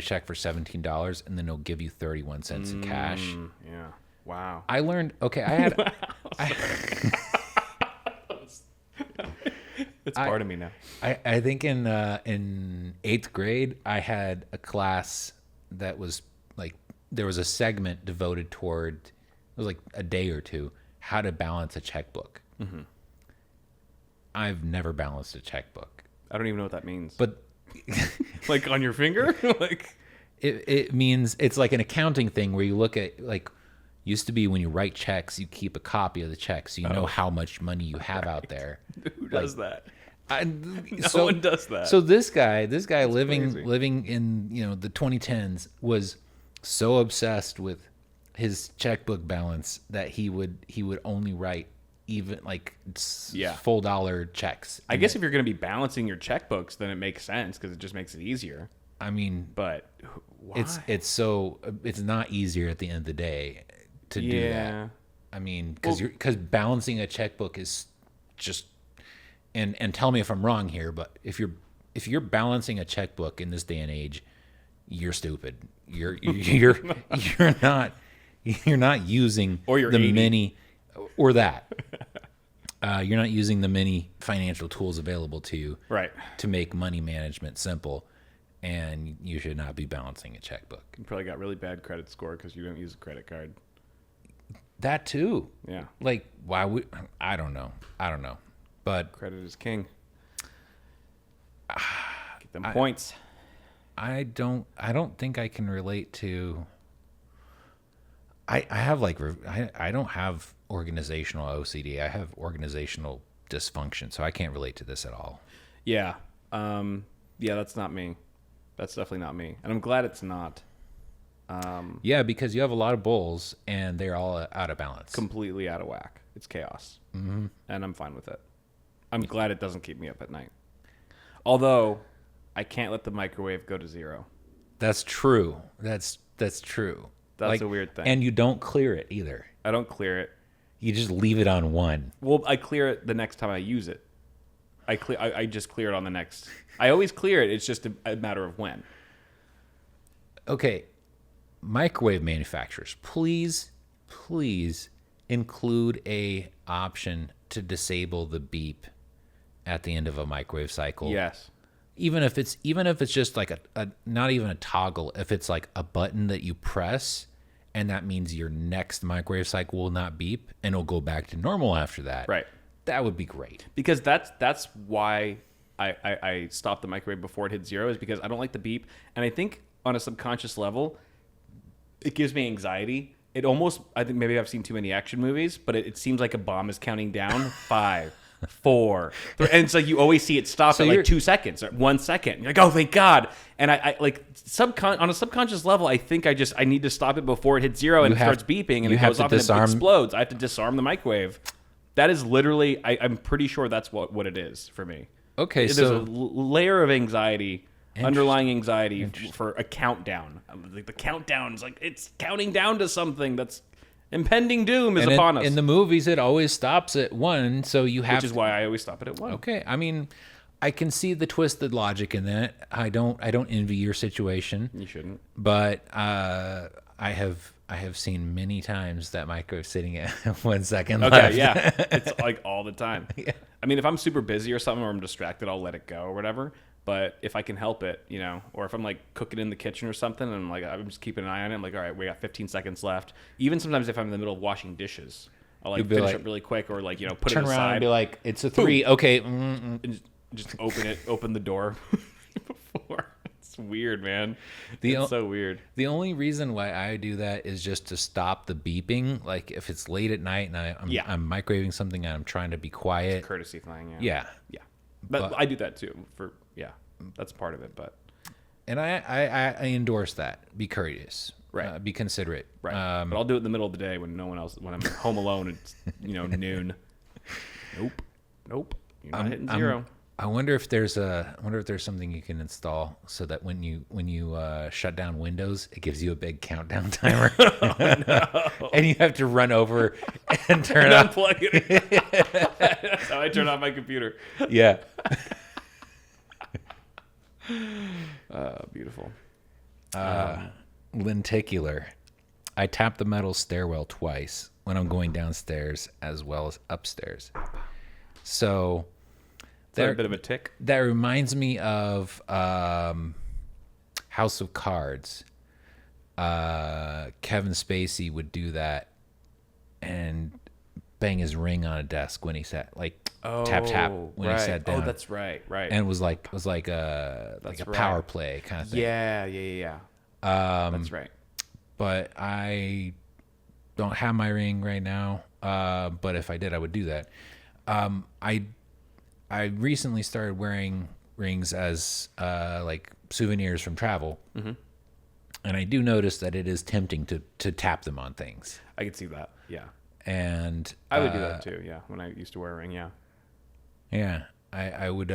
check for $17 and then he'll give you 31 cents in cash. Yeah. Wow. I learned. Okay, I had. It's part of me now. I think in 8th grade, I had a class that was like there was a segment devoted toward it was like a day or two how to balance a checkbook. Mm-hmm. I've never balanced a checkbook. I don't even know what that means. But like on your finger, like it means it's like an accounting thing where you look at like Used to be when you write checks, you keep a copy of the check so you know how much money you have out there. Who does that? No one does that. So this guy living crazy. in the 2010s was so obsessed with his checkbook balance that he would only write even like full dollar checks. I guess if you're going to be balancing your checkbooks, then it makes sense because it just makes it easier. I mean, but why? It's not easier at the end of the day to do that. I mean, because balancing a checkbook is just and tell me if I'm wrong here, but if you're balancing a checkbook in this day and age, you're stupid. You're not using or you're the 80. many or that. You're not using the many financial tools available to you to make money management simple, and you should not be balancing a checkbook. You probably got really bad credit score because you don't use a credit card. That too. Yeah. Like, why would I don't know. But credit is king. Get them points. I don't think I can relate to. I have like I don't have organizational OCD. I have organizational dysfunction, so I can't relate to this at all. Yeah. That's not me. That's definitely not me, and I'm glad it's not. Yeah, because you have a lot of bowls and they're all out of balance, completely out of whack. It's chaos, and I'm fine with it. I'm glad it doesn't keep me up at night. Although, I can't let the microwave go to 0. That's true. That's true. That's a weird thing. And you don't clear it either. I don't clear it. You just leave it on 1. Well, I clear it the next time I use it. I just clear it on the next. I always clear it. It's just a matter of when. Okay, microwave manufacturers, please include a option to disable the beep at the end of a microwave cycle. Yes. Even if it's just like a not even a toggle, if it's like a button that you press and that means your next microwave cycle will not beep and it'll go back to normal after that. Right. That would be great. Because that's why I stopped the microwave before it hit 0, is because I don't like the beep. And I think on a subconscious level, it gives me anxiety. I think maybe I've seen too many action movies, but it seems like a bomb is counting down 5, 4, 3, and it's like you always see it stop at like 2 seconds or 1 second. You're like, oh, thank God. And I like on a subconscious level, I think I need to stop it before it hits 0 and it starts beeping and it goes off and it explodes. I have to disarm the microwave. That is literally, I'm pretty sure that's what it is for me. Okay, There's a layer of anxiety, underlying anxiety for a countdown. Like the countdown is like it's counting down to something that's impending doom is upon us. In the movies, it always stops at 1, so you have. Which is why I always stop it at 1. Okay, I mean, I can see the twisted logic in that. I don't envy your situation. You shouldn't. But I have seen many times that microwave sitting at 1 second left. Okay, yeah, it's like all the time. Yeah. I mean, if I'm super busy or something, or I'm distracted, I'll let it go or whatever. But if I can help it, or if I'm like cooking in the kitchen or something, and I'm just keeping an eye on it. I'm like, all right, we got 15 seconds left. Even sometimes if I'm in the middle of washing dishes, I'll finish up really quick, or put it aside. Turn around and be like, it's a 3. Boom. Okay. And just open the door before. It's weird, man. It's so weird. The only reason why I do that is just to stop the beeping. Like if it's late at night and I'm microwaving something and I'm trying to be quiet. It's a courtesy thing. Yeah. But I do that too. That's part of it. But and I endorse that. Be courteous. Right. Be considerate. Right. But I'll do it in the middle of the day when no one else. When I'm home alone, it's noon. Nope. You're not hitting 0. I wonder if there's something you can install so that when you shut down Windows, it gives you a big countdown timer. Oh, no. And you have to run over and turn off. Unplug it. That's how I turn off my computer. Yeah. Beautiful. Lenticular. I tap the metal stairwell twice when I'm going downstairs as well as upstairs. So. That's a bit of a tick. That reminds me of House of Cards. Kevin Spacey would do that and bang his ring on a desk when he sat tap when he sat down. Oh, that's right. And it was like a power play kind of thing. Yeah. That's right. But I don't have my ring right now, but if I did, I would do that. I recently started wearing rings as like souvenirs from travel, and I do notice that it is tempting to tap them on things. I could see that. Yeah. And I would do that too. Yeah. When I used to wear a ring. Yeah. yeah, I would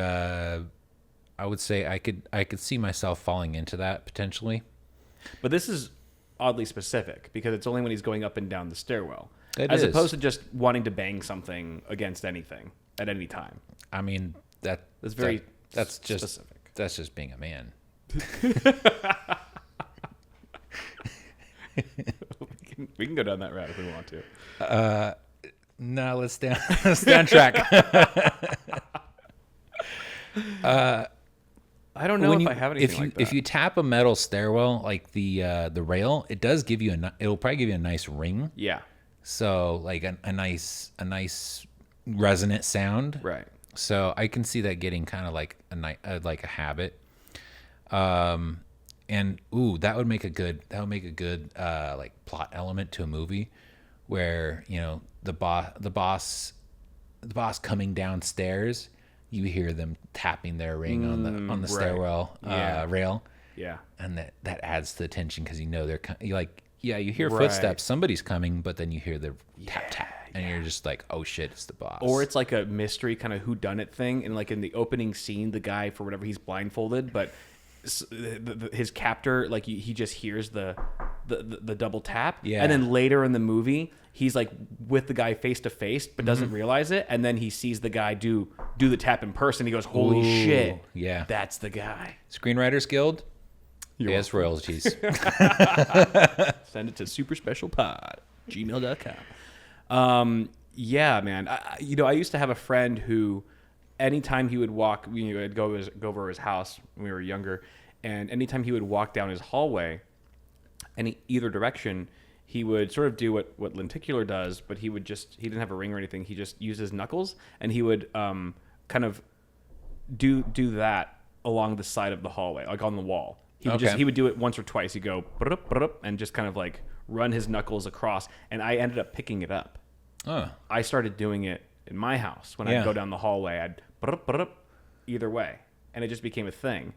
say I could see myself falling into that potentially. But this is oddly specific because it's only when he's going up and down the stairwell, It is. opposed to just wanting to bang something against anything at any time. I mean That's very that's just specific. That's just being a man. We can go down that route if we want to. No, let's stay on track. I don't know if I have anything like that. If you tap a metal stairwell like the rail, it does give you it'll probably give you a nice ring. Yeah. So like a nice resonant sound. Right. So I can see that getting kind of like a habit. And that would make a good like plot element to a movie where, you know, the boss coming downstairs, you hear them tapping their ring on the right. stairwell rail. Yeah. And that adds to the tension because you know you hear Right. footsteps, somebody's coming, but then you hear the tap, and you're just like, oh shit, it's the boss. Or it's like a mystery kind of whodunit thing, and like in the opening scene, the guy for whatever he's blindfolded, but his captor like he just hears the double tap, Yeah. and then later in the movie he's like with the guy face to face but doesn't realize it, and then he sees the guy do the tap in person. He goes, holy shit, yeah, that's the guy. Screenwriters Guild, yes, royalties. Send it to superspecialpod@gmail.com. Yeah, man. I used to have a friend who, anytime he would walk, I'd go over his house when we were younger, and anytime he would walk down his hallway, either direction, he would sort of do what lenticular does, but he didn't have a ring or anything. He just used his knuckles, and he would kind of do that along the side of the hallway, like on the wall. He would do it once or twice. He'd go and just kind of like run his knuckles across, and I ended up picking it up. Oh, I started doing it in my house when I'd go down the hallway. I'd either way, and it just became a thing.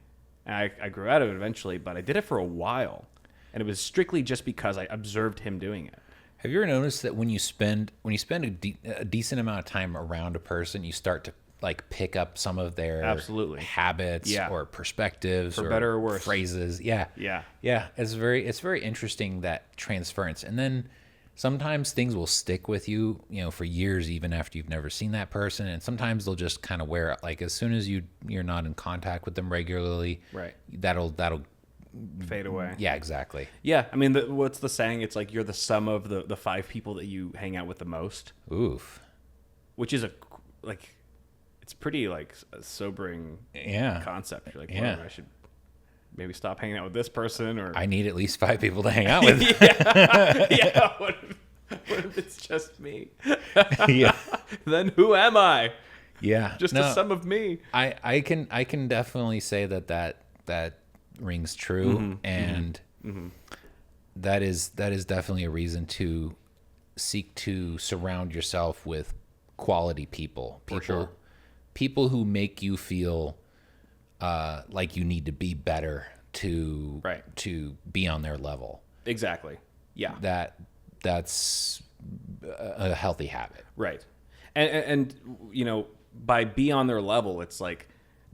And I grew out of it eventually, but I did it for a while, and it was strictly just because I observed him doing it. have you ever noticed that when you spend a decent amount of time around a person, you start to like pick up some of their Absolutely. habits Yeah. or perspectives, For or better or worse. phrases? Yeah, Yeah. yeah. It's very interesting, that transference, and then sometimes things will stick with you, for years, even after you've never seen that person. And sometimes they'll just kind of wear out. Like as soon as you're not in contact with them regularly, Right. That'll Fade away. yeah, exactly. Yeah, I mean, what's the saying? It's like you're the sum of the 5 people that you hang out with the most, Oof. which is it's pretty like a sobering Yeah. concept. You're like, Yeah. well, I should maybe stop hanging out with this person, or I need at least 5 people to hang out with. yeah. What if it's just me? Yeah. Then who am I? Yeah. Just a sum of me. I can definitely say that rings true, and that is definitely a reason to seek to surround yourself with quality people. sure. People who make you feel like you need to be better to be on their level. Exactly. Yeah. That's a healthy habit. Right. And by be on their level, it's like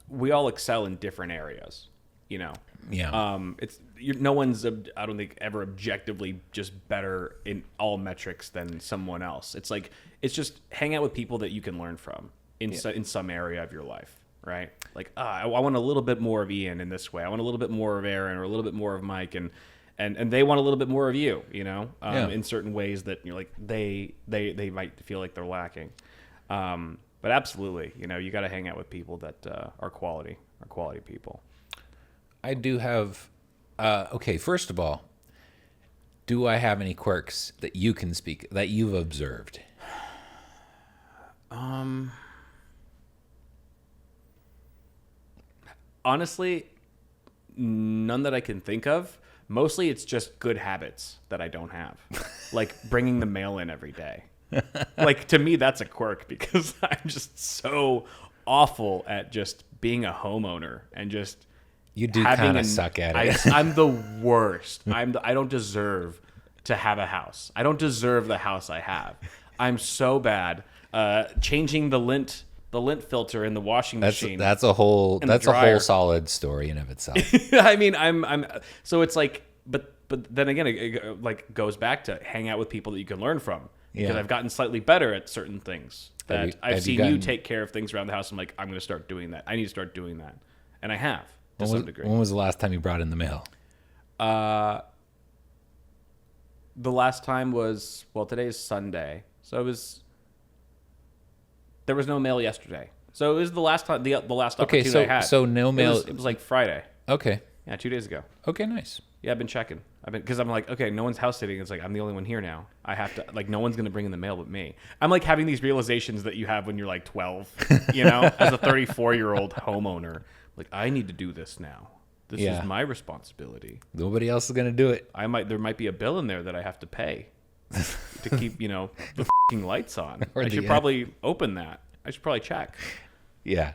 we all excel in different areas. Yeah. No one's, I don't think, ever objectively just better in all metrics than someone else. It's like, it's just hang out with people that you can learn from in some area of your life, right? Like, I want a little bit more of Ian in this way. I want a little bit more of Aaron, or a little bit more of Mike, and they want a little bit more of you, in certain ways that like they might feel like they're lacking. But absolutely, you got to hang out with people that are quality people. I do have. Okay, first of all, do I have any quirks that you can speak that you've observed? Honestly, none that I can think of. Mostly it's just good habits that I don't have. Like bringing the mail in every day. Like to me, that's a quirk because I'm just so awful at just being a homeowner and just You do kind of suck at it. I'm the worst. I don't deserve to have a house. I don't deserve the house I have. I'm so bad. Changing the lint filter in the washing machine. That's a whole solid story in of itself. I mean, I'm so it's like, but then again, it like goes back to hang out with people that you can learn from. Because I've gotten slightly better at certain things that I've seen you take care of things around the house. I'm like, I'm going to start doing that. I need to start doing that, and I have to some degree. When was the last time you brought in the mail? The last time was, well, today is Sunday, so there was no mail yesterday. So it was the last time, the last opportunity I had. So no mail. It was like Friday. Okay. Yeah, 2 days ago. Okay, nice. Yeah, I've been checking. Because I'm like, okay, no one's house sitting. It's like, I'm the only one here now. I have to, like, no one's going to bring in the mail but me. I'm like having these realizations that you have when you're like 12, you know, as a 34-year-old homeowner. Like, I need to do this now. This is my responsibility. Nobody else is going to do it. There might be a bill in there that I have to pay to keep, you know, the f***ing lights on. I should probably open that. I should probably check. Yeah.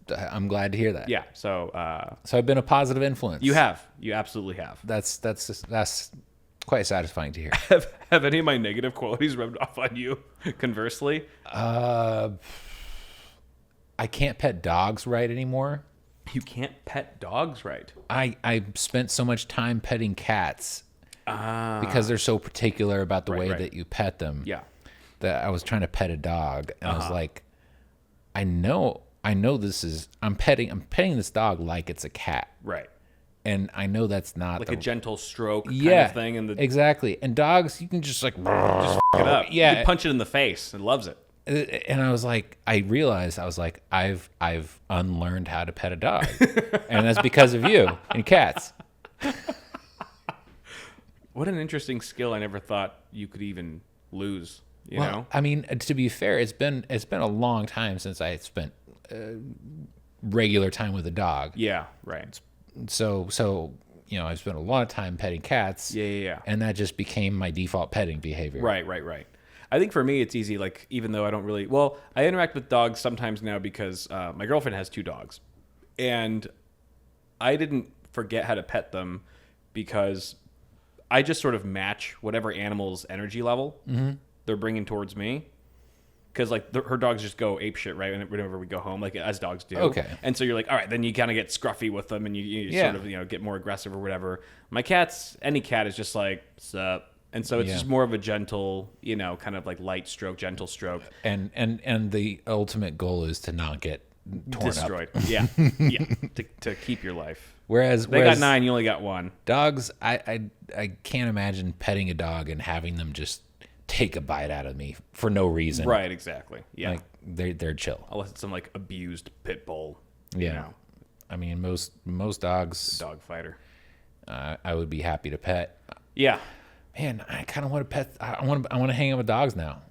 I'm glad to hear that. Yeah. So I've been a positive influence. You have. You absolutely have. That's quite satisfying to hear. Have any of my negative qualities rubbed off on you? Conversely, I can't pet dogs right anymore. You can't pet dogs right. I spent so much time petting cats because they're so particular about the way that you pet them. Yeah. That I was trying to pet a dog, and I was like, I know I'm petting this dog like it's a cat. Right. And I know that's not like a gentle stroke kind of thing. And exactly. And dogs, you can just like just f*** it up. Yeah. You can punch it in the face. It loves it. And I was like, I've unlearned how to pet a dog. And that's because of you and cats. What an interesting skill. I never thought you could even lose, you know? I mean, to be fair, it's been a long time since I spent regular time with a dog. Yeah, right. So you know, I've spent a lot of time petting cats. Yeah. And that just became my default petting behavior. Right. I think for me, it's easy. Like, even though I don't really, well, I interact with dogs sometimes now because my girlfriend has 2 dogs, and I didn't forget how to pet them because I just sort of match whatever animal's energy level they're bringing towards me. Because like her dogs just go ape shit, right? Whenever we go home, like as dogs do. Okay. And so you're like, all right, then you kind of get scruffy with them, and you sort of, you know, get more aggressive or whatever. My cats, any cat is just like, sup. And so it's just more of a gentle, you know, kind of like light stroke, gentle stroke. And the ultimate goal is to not get torn destroyed. up. Yeah. To keep your life. Whereas they got 9, you only got 1. Dogs, I can't imagine petting a dog and having them just take a bite out of me for no reason. Right, exactly. Yeah. Like they're chill. Unless it's some like abused pit bull. Yeah. You know. I mean, most dogs. Dog fighter. I would be happy to pet. Yeah. Man, I kind of want to pet. I want to hang out with dogs now.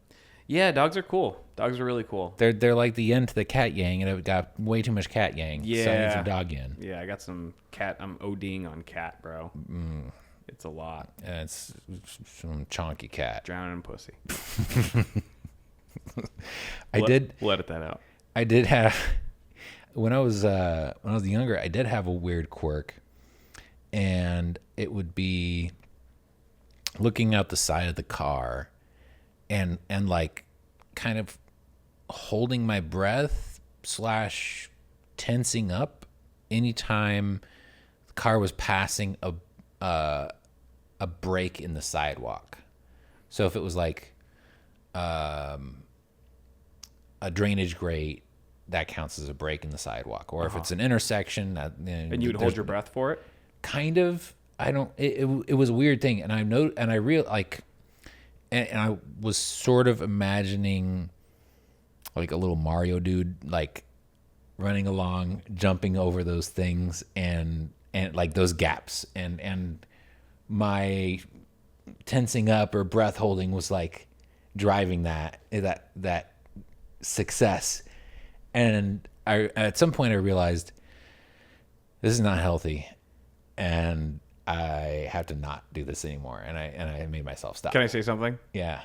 Yeah, dogs are cool. Dogs are really cool. They're like the yin to the cat yang, and I've got way too much cat yang. Yeah. So I need some dog yin. Yeah, I got some cat. I'm ODing on cat, bro. It's a lot. And it's some chonky cat. Drowning in pussy. We'll edit that out. I did have when I was younger, I did have a weird quirk, and it would be looking out the side of the car and like kind of holding my breath / tensing up anytime the car was passing a break in the sidewalk. So if it was like a drainage grate, that counts as a break in the sidewalk. Or if it's an intersection, and you would hold your breath for it. Kind of. It was a weird thing, and I was sort of imagining like a little Mario dude, like running along, jumping over those things, and like those gaps, and my tensing up or breath holding was like driving that success. And at some point I realized this is not healthy, and I have to not do this anymore, and I made myself stop. Can I say something? Yeah.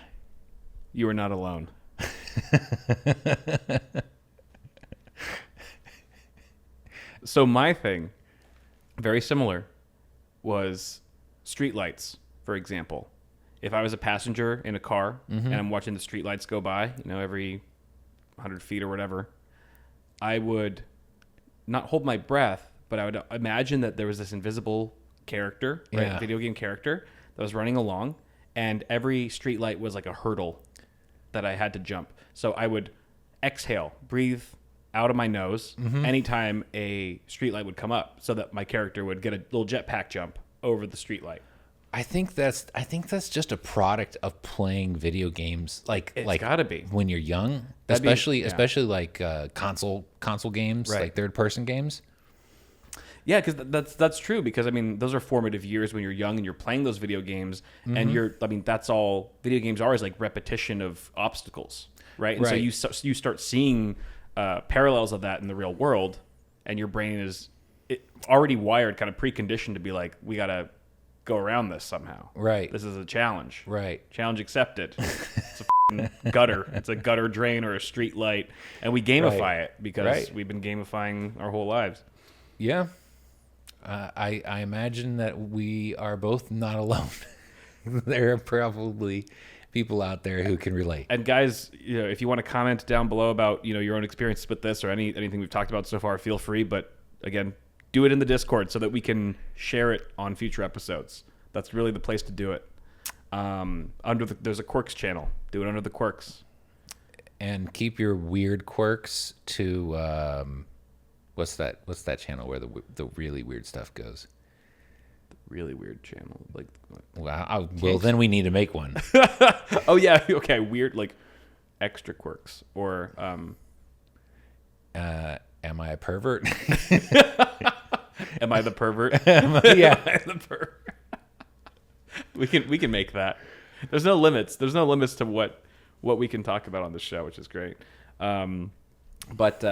You are not alone. So my thing, very similar, was streetlights, for example. If I was a passenger in a car and I'm watching the streetlights go by, every 100 feet or whatever, I would not hold my breath, but I would imagine that there was this invisible character, right? Yeah. Video game character that was running along, and every streetlight was like a hurdle that I had to jump. So I would exhale, breathe out of my nose anytime a streetlight would come up, so that my character would get a little jetpack jump over the streetlight. I think that's just a product of playing video games, It's gotta be when you're young, That'd be- especially like console games, Right. like third person games. Yeah, because that's true. Because I mean, those are formative years when you're young and you're playing those video games, and that's all video games are, is like repetition of obstacles, right? And Right. so you start seeing parallels of that in the real world, and your brain is already wired, kind of preconditioned to be like, we gotta go around this somehow. Right. This is a challenge. Right. Challenge accepted. It's a gutter. It's a gutter drain or a street light, and we gamify it because we've been gamifying our whole lives. Yeah. I imagine that we are both not alone. There are probably people out there who can relate. And guys, if you want to comment down below about your own experiences with this or anything we've talked about so far, feel free. But again, do it in the Discord so that we can share it on future episodes. That's really the place to do it. There's a Quirks channel. Do it under the Quirks. And keep your weird quirks to what's that channel where the really weird stuff goes? Really weird channel. Like, well, then we need to make one. oh yeah, okay, weird, like extra Quirks or Am I a pervert? Am I the pervert? Yeah. Am I the pervert? We can make that. There's no limits. There's no limits to what we can talk about on the show, which is great. But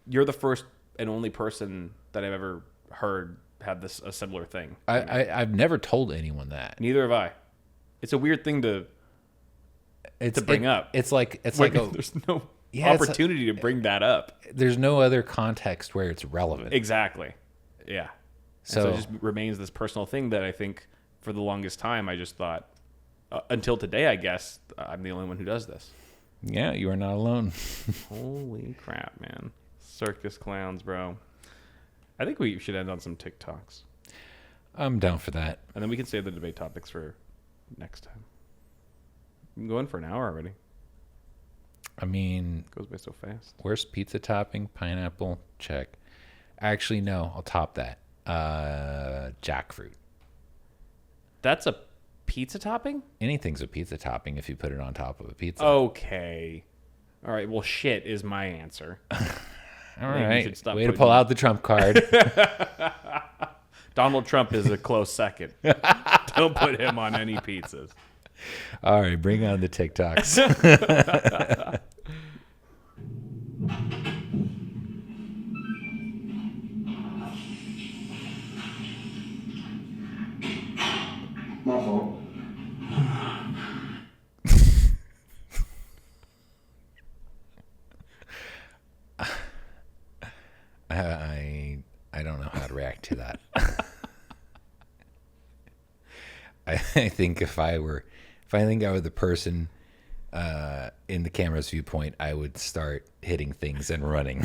you're the first and only person that I've ever heard have a similar thing. I've never told anyone that. Neither have I. It's a weird thing to bring up. It's like there's no opportunity to bring that up. There's no other context where it's relevant. Exactly. Yeah. So it just remains this personal thing that I think for the longest time I just thought, until today, I guess, I'm the only one who does this. Yeah, you are not alone. Holy crap, man. Circus clowns, bro. I think we should end on some TikToks. I'm down for that. And then we can save the debate topics for next time. I'm going for an hour already. I mean, It goes by so fast. worst pizza topping, pineapple, check. Actually, no, I'll top that. Jackfruit. That's a pizza topping? Anything's a pizza topping if you put it on top of a pizza. Okay. All right. Well, shit is my answer. All Maybe you right. should stop Way to putting- pull out the trump card. Donald Trump is a close second. Don't put him on any pizzas. All right, bring on the TikToks. My fault. I don't know how to react to that. I think if I were the person in the camera's viewpoint, I would start hitting things and running.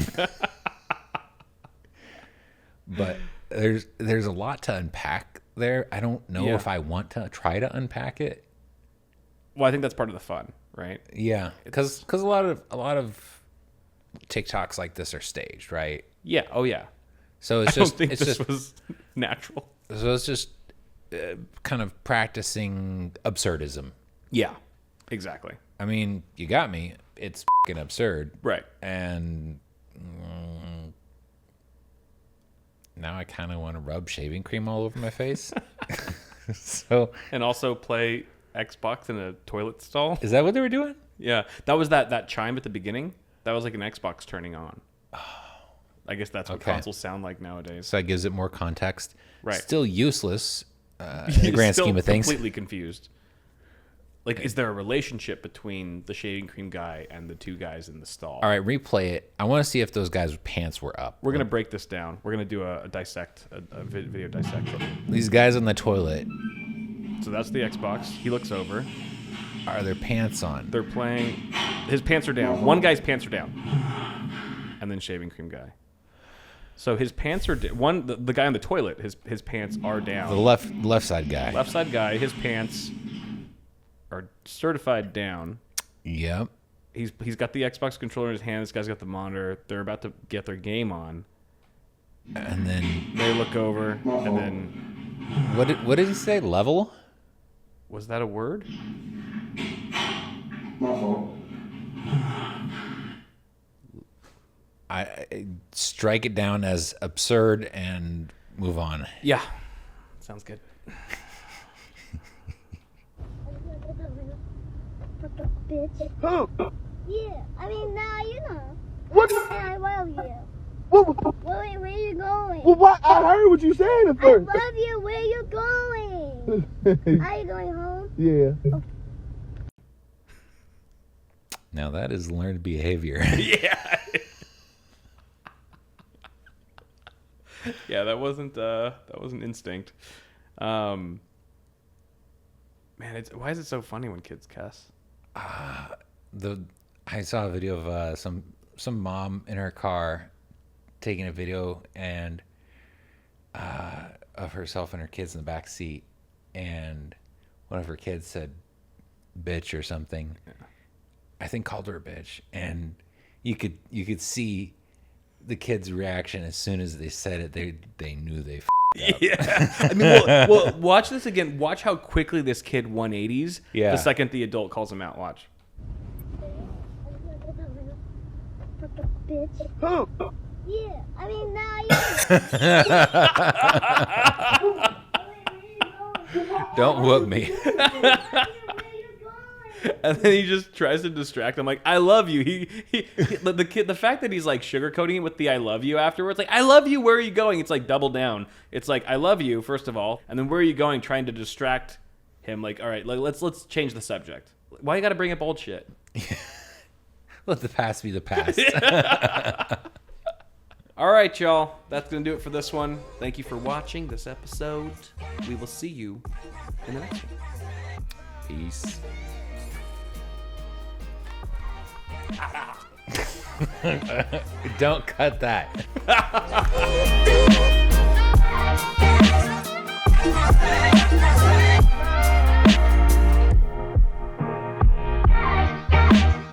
But there's a lot to unpack there. I don't know Yeah. if I want to try to unpack it. Well, I think that's part of the fun, right? Yeah, because a lot of TikToks like this are staged, right? Yeah. Oh, yeah. So it's I don't just think it's this just was natural. so it's just kind of practicing absurdism. Yeah. Exactly. I mean, you got me. It's fucking absurd, Right. and now I kind of want to rub shaving cream all over my face. So And also play Xbox in a toilet stall. is that what they were doing? Yeah. That was that chime at the beginning. That was like an Xbox turning on. I guess that's what Okay. consoles sound like nowadays. So that gives it more context. Right. Still useless in the grand Still scheme of things. completely confused. Like, is there a relationship between the shaving cream guy and the two guys in the stall? All right, replay it. I want to see if those guys' pants were up. We're gonna break this down. We're gonna do a video dissection. These guys on the toilet, So that's the Xbox. He looks over. are their pants on? They're playing. His pants are down. One guy's pants are down. And then shaving cream guy. So his pants are the guy on the toilet. His pants are down. The left side guy. Left side guy. His pants are certified down. Yep. He's got the Xbox controller in his hand. This guy's got the monitor. They're about to get their game on. And then They look over, and then what did he say? Level? was that a word? Muffle. I strike it down as absurd and move on. Yeah, sounds good. Bitch. Who? Yeah, I mean, now you know. What? And I love you. What? Where you going? Well, what? I heard what you saying at I first. love you. Where you going? Are you going home? Yeah. Now that is learned behavior. Yeah. Yeah, that wasn't instinct. Man, why is it so funny when kids cuss? I saw a video of some mom in her car taking a video and of herself and her kids in the back seat, and one of her kids said bitch or something. Yeah. I think called her a bitch, and you could see the kids' reaction as soon as they said it. They knew they f***ed up. Yeah. I mean, well, watch this again. Watch how quickly this kid 180s Yeah. the second the adult calls him out. Watch. Bitch. Who? Yeah, I mean, now you know. Don't whoop me. And then he just tries to distract him, like, I love you. The fact that he's like sugarcoating it with the I love you afterwards, like, I love you, where are you going? It's like double down. It's like, I love you, first of all, and then where are you going, trying to distract him, like, all right, like, let's change the subject. Why you gotta bring up old shit? Let the past be the past. All right, y'all. That's going to do it for this one. Thank you for watching this episode. We will see you in the next one. Peace. Don't cut that.